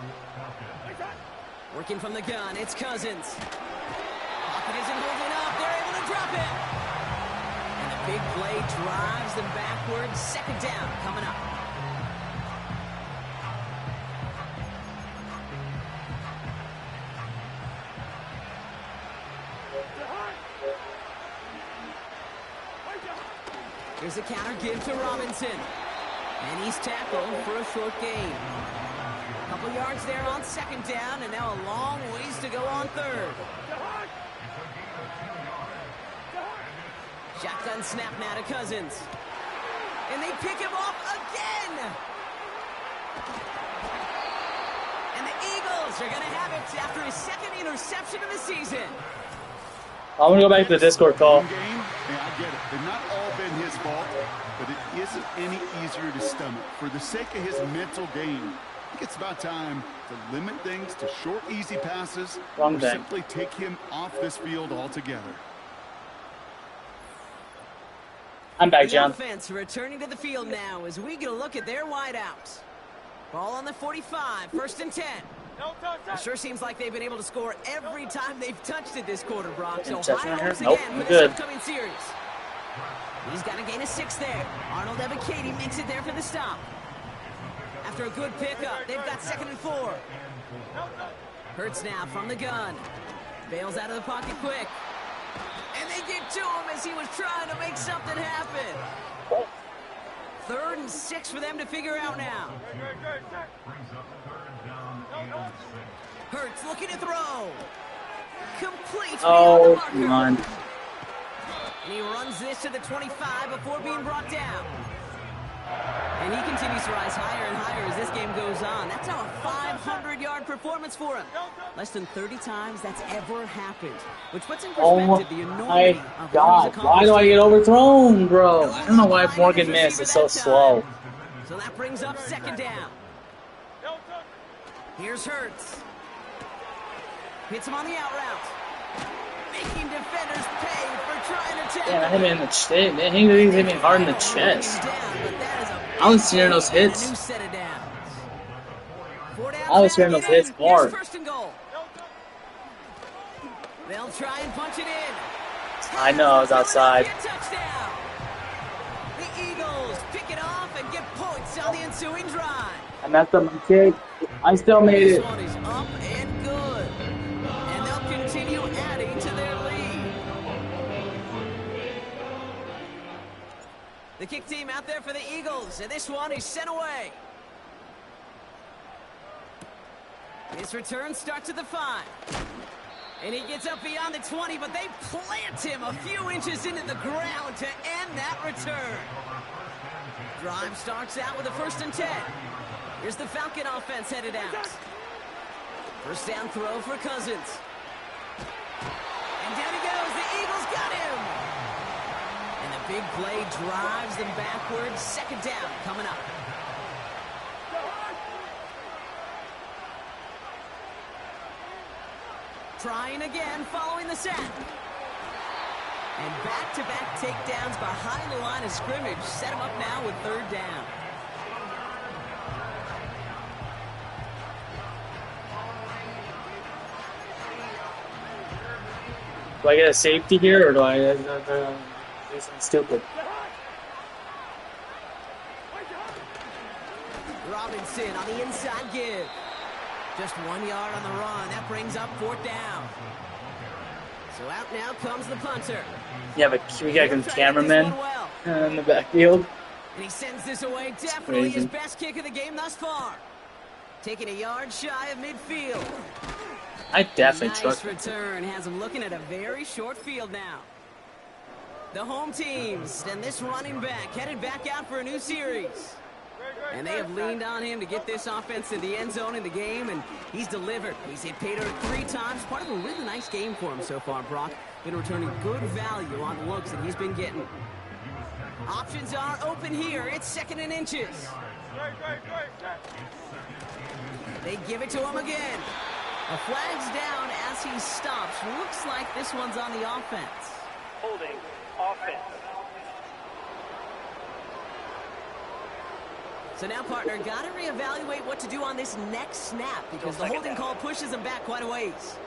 Working from the gun, it's Cousins. Pocket isn't holding up. They're able to drop it. And the big play drives them backwards. 2nd down coming up. Here's a counter give to Robinson. And he's tackled for a short gain. Couple yards there on 2nd down, and now a long ways to go on 3rd. Shotgun snap now to Cousins. And they pick him off again! And the Eagles are going to have it after his 2nd interception of the season. I'm gonna go back to the Discord call. Game, yeah, I get it. They've not all been his fault, but it isn't any easier to stomach. For the sake of his mental game, I think it's about time to limit things to short, easy passes, Wrong or thing. simply take him off this field altogether. I'm back, The John. offense returning to the field now as we get a look at their wideouts. Ball on the 45, 1st and 10. It sure seems like they've been able to score every time they've touched it this quarter, Brock. So Interception high right here? hopes Nope, again we're for this good. upcoming series. He's got to gain a 6 there. Arnold Ebiketie makes it there for the stop. After a good pickup, they've got 2nd and 4. Hurts now from the gun. Bails out of the pocket quick. And they get to him as he was trying to make something happen. 3rd and 6 for them to figure out now. Hurts looking to throw. Complete. Oh, come on. And he runs this to the 25 before being brought down. And he continues to rise higher and higher as this game goes on. That's now a 500-yard performance for him. Less than 30 times that's ever happened. Which puts in perspective the enormity My of God, why do I get overthrown, bro? I don't know why Morgan missed. It's so slow. So that brings up 2nd down. Here's Hurts. Hits him on the out route. Making defenders pay for trying to tackle. Yeah, that hit me in the chest. He hit me hard in the chest. I was hearing those hits. I was hearing those hits hard. They'll try and punch it in. I know, I was outside. Touchdown. The Eagles pick it off and get points on the ensuing drive. I messed up my kick. I still made This it. one is up and good. And they'll continue adding to their lead. The kick team out there for the Eagles, and this one is sent away. His return starts at the 5. And he gets up beyond the 20, but they plant him a few inches into the ground to end that return. Drive starts out with a 1st and 10. Here's the Falcon offense headed out. 1st down throw for Cousins. And down he goes. The Eagles got him. And the big play drives them backwards. 2nd down coming up. Trying again following the sack. And back-to-back takedowns behind the line of scrimmage. Set him up now with 3rd down. Do I get a safety here, or do I do something stupid? Robinson on the inside give. Just 1 yard on the run. That brings up 4th down. So out now comes the punter. Yeah, but we got some cameramen in the backfield. And he sends this away. Definitely his crazy. best kick of the game thus far. Taking a yard shy of midfield. I definitely Nice trust him. return. Has him looking at a very short field now. The home teams and this running back headed back out for a new series. And they have leaned on him to get this offense to the end zone in the game, and he's delivered. He's hit pay dirt 3 times. Part of a really nice game for him so far, Brock. Been returning good value on the looks that he's been getting. Options are open here. It's 2nd and inches. They give it to him again. A flag's down as he stops. Looks like this one's on the offense. Holding offense. So now, partner, got to reevaluate what to do on this next snap because the holding call pushes him back quite a ways.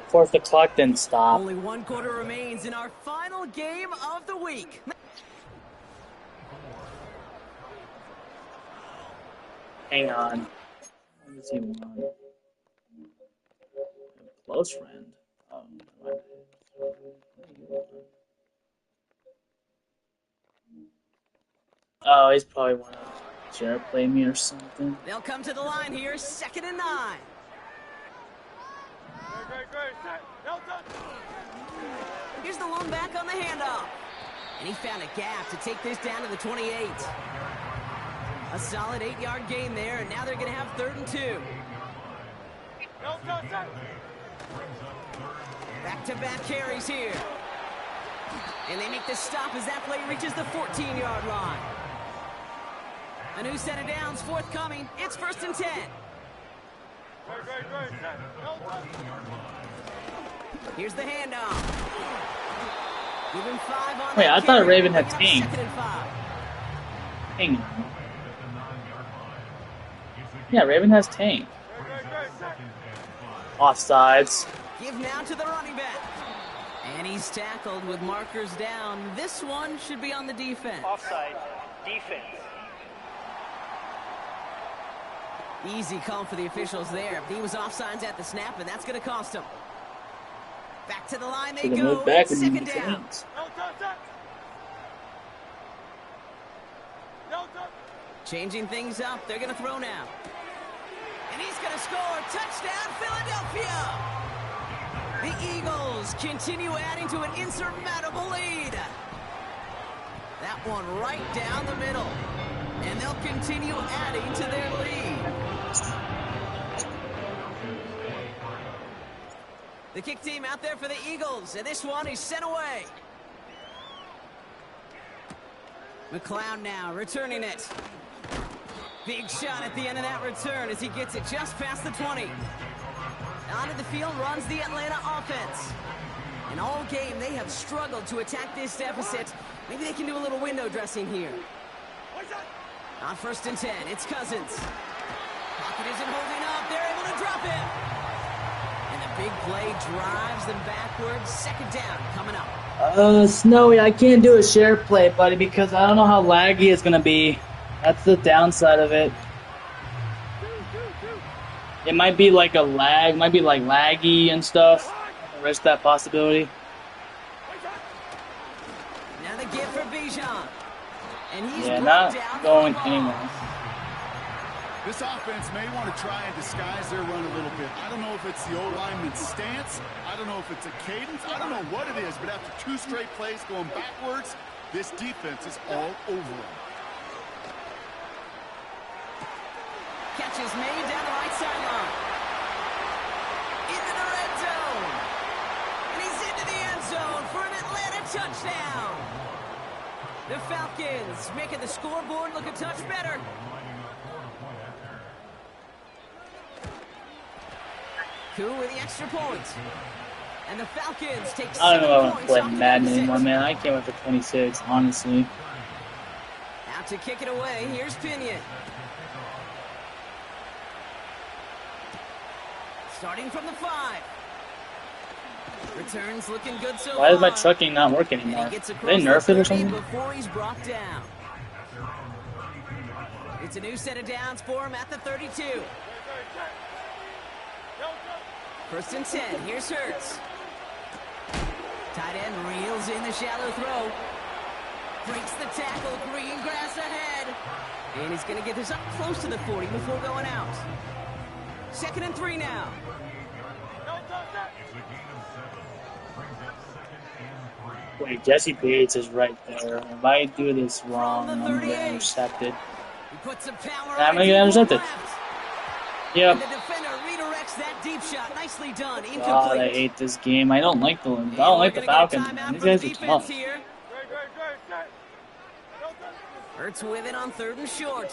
Fourth, the clock didn't stop. Only 1 quarter remains in our final game of the week. Hang on. What does he want? Close friend. Oh, never mind. Oh, he's probably want to share play me or something. They'll come to the line here, 2nd and 9. Here's the lone back on the handoff. And he found a gap to take this down to the 28. A solid 8-yard gain there, and now they're going to have 3rd and 2. Back-to-back carries here. And they make the stop as that play reaches the 14-yard line. A new set of downs forthcoming. It's 1st and 10. Here's the handoff. Give him 5 on. Wait, I thought Raven had Bring tank. up 2nd and 5. Hang on. Yeah, Raven has tank. Offsides. Give now to the running back. And he's tackled with markers down. This one should be on the defense. Offside. Defense. Easy call for the officials there. He was offsides at the snap, and that's going to cost him. Back to the line they Should have go. moved back It's and 2nd down. defense. Changing things up. They're going to throw now. And he's going to score. Touchdown, Philadelphia! The Eagles continue adding to an insurmountable lead. That one right down the middle. And they'll continue adding to their lead. The kick team out there for the Eagles. And this one is sent away. McLeod now returning it. Big shot at the end of that return as he gets it just past the 20. Onto the field runs the Atlanta offense. And all game they have struggled to attack this deficit. Maybe they can do a little window dressing here. On 1st and 10, it's Cousins. Pocket isn't holding up. They're able to drop him. And the big play drives them backwards. 2nd down coming up. Snowy, I can't do a share play, buddy, because I don't know how laggy it's gonna be. That's the downside of it. It might be like a lag, might be like laggy and stuff. Risk that possibility. Now the give for Bijan. And he's Yeah, brought not down going the ball. anywhere. This offense may want to try and disguise their run a little bit. I don't know if it's the O-lineman's stance. I don't know if it's a cadence. I don't know what it is, but after 2 straight plays going backwards, this defense is all over them. Catch is made down the right sideline. Into the red zone. And he's into the end zone for an Atlanta touchdown. The Falcons making the scoreboard look a touch better. Koo with the extra point. And the Falcons take 7 I don't know if I want to points play off the Madden 26. anymore, man. I can't wait for 26, honestly. Out to kick it away. Here's Pinion. Starting from the 5. Returns looking good so Why does my far. trucking not work And anymore? he gets Did across they nerf the it or 30 something? before he's brought down. It's a new set of downs for him at the 32. 1st and 10. Here's Hurts. Tight end reels in the shallow throw. Breaks the tackle. Green grass ahead. And he's going to get this up close to the 40 before going out. 2nd and 3 now. Wait, Jesse Bates is right there. If I do this wrong, From the I'm gonna get 38. intercepted. He puts some power I'm on gonna it. get intercepted. Left. Yep. And the defender redirects that deep shot. Nicely done. Incomplete. God, I hate this game. I don't like the Falcons. Man. These guys are tough. Here. Hurts with it on 3rd and short.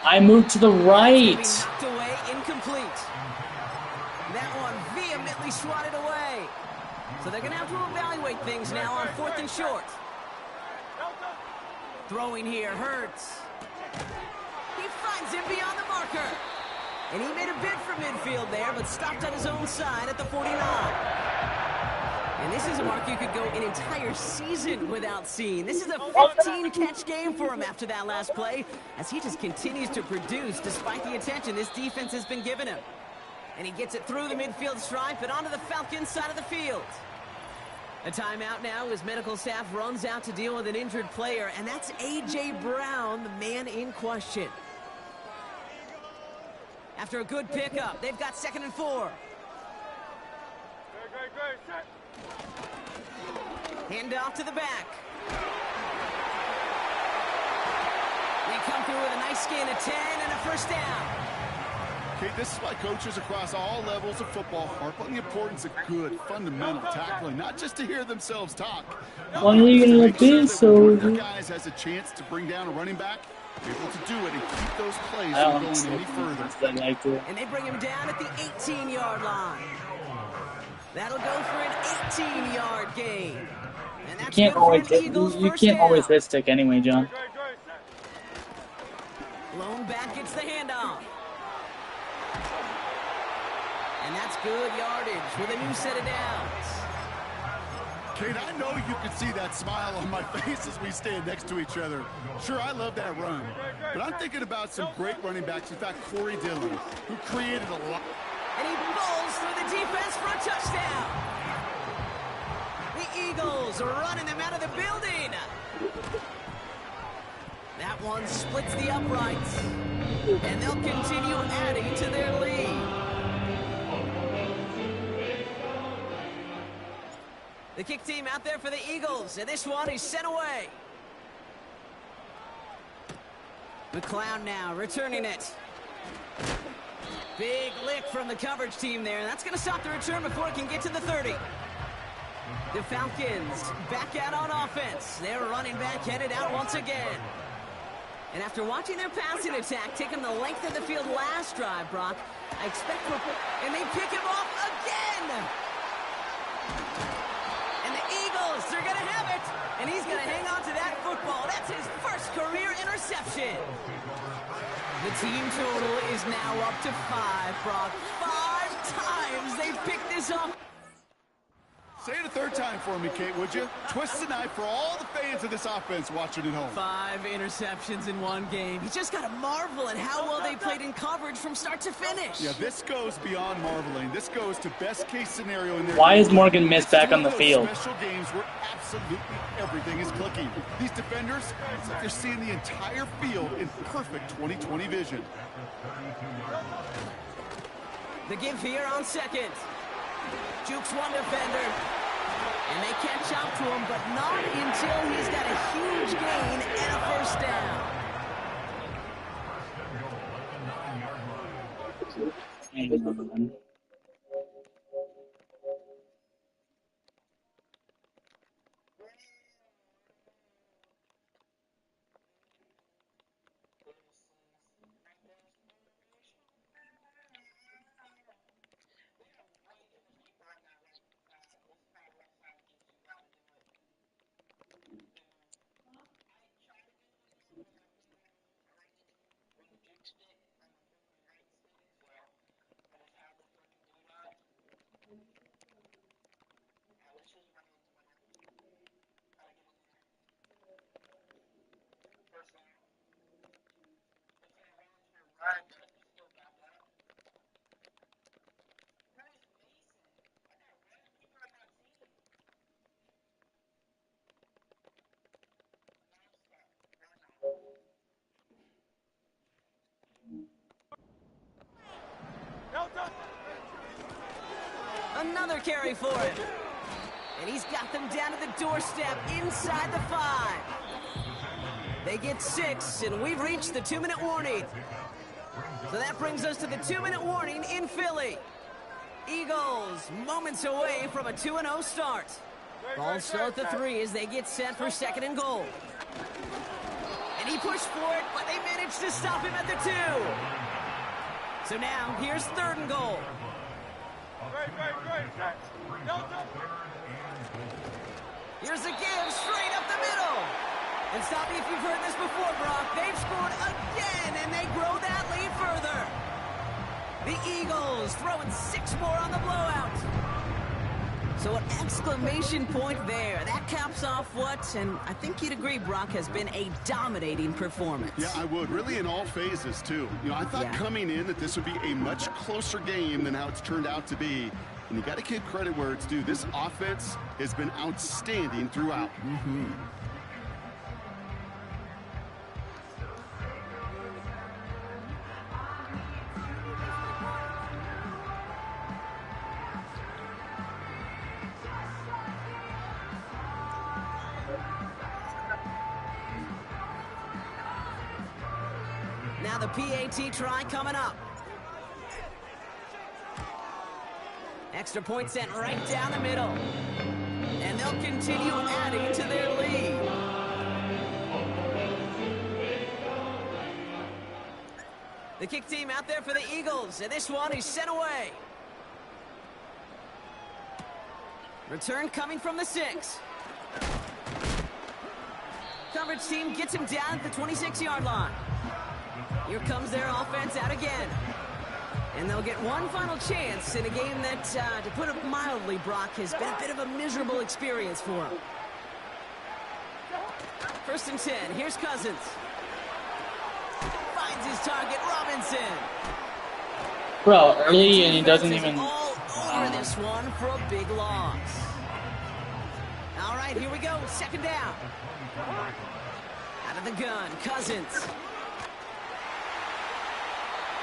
I moved to the Being right. knocked away, incomplete. That one vehemently swatted away. So they're going to have to evaluate things now on 4th and short. Throwing here, Hurts. He finds him beyond the marker. And he made a bid for midfield there, but stopped on his own side at the 49. And this is a mark you could go an entire season without seeing. This is a 15-catch game for him after that last play, as he just continues to produce despite the attention this defense has been giving him. And he gets it through the midfield stripe and onto the Falcons side of the field. A timeout now as medical staff runs out to deal with an injured player, and that's A.J. Brown, the man in question. After a good pickup, they've got 2nd and 4. Hand off to the back. They come through with a nice gain of 10 and a 1st down. Okay, this is why coaches across all levels of football harp on the importance of good, fundamental tackling, not just to hear themselves talk. Why are you To gonna make sure be that when one of so? your guys has a chance to bring down a running back, be able to do it and keep those plays I from don't going any further. like it. And they bring him down at the 18-yard line. That'll go for an 18-yard gain. And that's good for an Eagles You first can't always down. hit stick anyway, John. Lone back gets the handoff. And that's good yardage with a new set of downs. Kate, I know you can see that smile on my face as we stand next to each other. Sure, I love that run. But I'm thinking about some great running backs. In fact, Corey Dillon, who created a lot. And he bowls through the defense for a touchdown. The Eagles are running them out of the building. That one splits the uprights. And they'll continue adding to their lead. The kick team out there for the Eagles, and this one is sent away. McLeod now returning it. Big lick from the coverage team there. That's going to stop the return before it can get to the 30. The Falcons back out on offense. Their running back headed out once again. And after watching their passing attack take them the length of the field last drive, Brock, I expect and they pick him off again. And the Eagles, they're going to have it. And he's going to hang on to that football. That's his first career interception. The team total is now up to 5, Brock. 5 times they've picked this up. Say it a third time for me, Kate, would you? Twist the knife for all the fans of this offense watching at home. 5 interceptions in one game. You just got to marvel at how well they played in coverage from start to finish. Yeah, this goes beyond marveling. This goes to best case scenario in their Why game. is Morgan Mist back on the It's one of field? those special games where absolutely everything is clicking. These defenders, it's like they're seeing the entire field in perfect 20/20 vision. The give here on second. Jukes one defender. And they catch up to him, but not until he's got a huge gain and a first down. Another carry for him. And he's got them down to the doorstep inside the 5. They get 6, and we've reached the 2-minute warning. So that brings us to the 2-minute warning in Philly. Eagles moments away from a 2-0 start. Ball still at the 3 as they get set for 2nd and goal. And he pushed for it, but they managed to stop him at the 2. So now here's 3rd and goal. Here's a give straight up the middle. And stop me if you've heard this before, Brock. They've scored again, and they grow that lead further. The Eagles throwing 6 more on the blowout. So an exclamation point there. That caps off what, and I think you'd agree, Brock, has been a dominating performance. Yeah, I would. Really in all phases, too. You know, I thought coming in that this would be a much closer game than how it's turned out to be. And you got to give credit where it's due. This offense has been outstanding throughout. Now the PAT try coming up. Extra point sent right down the middle. And they'll continue adding to their lead. The kick team out there for the Eagles, and this one is sent away. Return coming from the 6. Coverage team gets him down at the 26-yard line. Here comes their offense out again. And they'll get one final chance in a game that, to put it mildly, Brock, has been a bit of a miserable experience for him. 1st and 10. Here's Cousins. Finds his target, Robinson. Bro, early and he doesn't even... All over this one for a big loss. All right, here we go. 2nd down. Out of the gun, Cousins.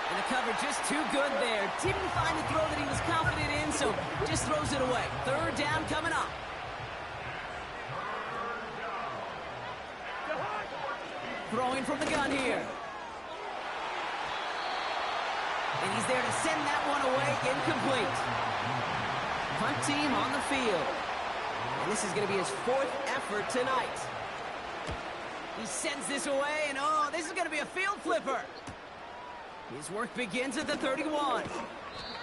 And the cover just too good there. Didn't find the throw that he was confident in, so just throws it away. 3rd down coming up. Throwing from the gun here. And he's there to send that one away, incomplete. Punt team on the field. And this is going to be his 4th effort tonight. He sends this away, and oh, this is going to be a field flipper. His work begins at the 31.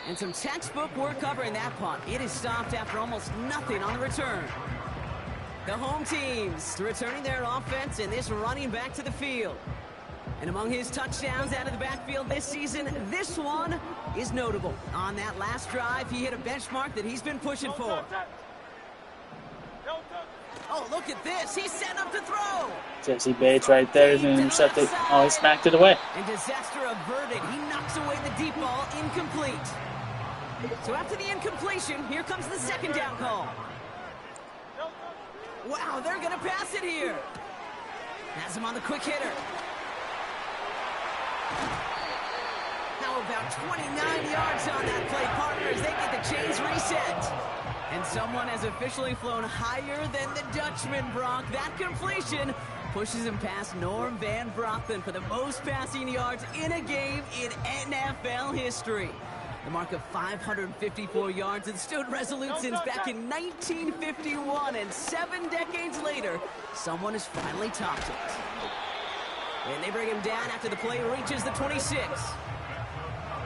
And some textbook work covering that punt. It is stopped after almost nothing on the return. The home teams returning their offense and this running back to the field. And among his touchdowns out of the backfield this season, this one is notable. On that last drive, he hit a benchmark that he's been pushing for. Oh, look at this. He's set up to throw. Jesse Bates right there is going to intercept it. Oh, he smacked it away. And disaster averted. He knocks away the deep ball, incomplete. So after the incompletion, here comes the 2nd down call. Wow, they're going to pass it here. Has him on the quick hitter. How about 29 yards on that play, partners? They get the chains reset. And someone has officially flown higher than the Dutchman, Brock. That completion pushes him past Norm Van Brocklin for the most passing yards in a game in NFL history. The mark of 554 yards and stood resolute since back in 1951. And 7 decades later, someone has finally topped it. And they bring him down after the play reaches the 26.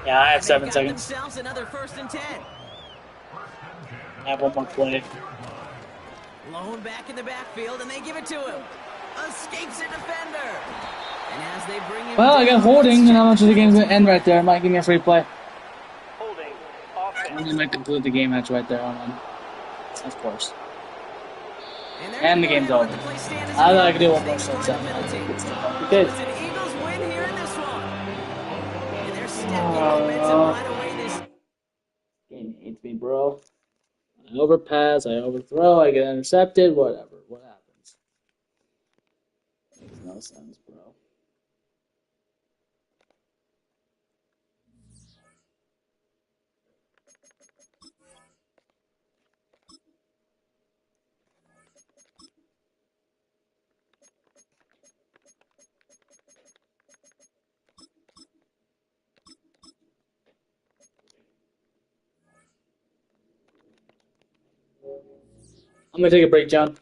Yeah, I have 7 seconds. Themselves another 1st and 10. I have one more play. Lone back in the backfield, and they give it to him. Escapes a defender. And as they bring him Well, I got down, holding, and how much of the game's going to end right there? Might give me a free play. Holding. And Offense. they might conclude the game match right there on one. Of course. they're And the gonna game's go over. ahead and let the play stand as I it thought I could do is. one more They score touchdown. the penalty. Okay. It's an Eagles win here in this one. And they're stacking momentum right away this. Game hates me, bro. I overpass, I overthrow, I get intercepted, whatever. What happens? Makes no sense, bro. I'm gonna take a break, John.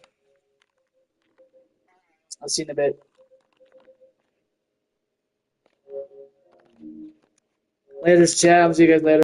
I'll see you in a bit. Later, chat. I'll see you guys later.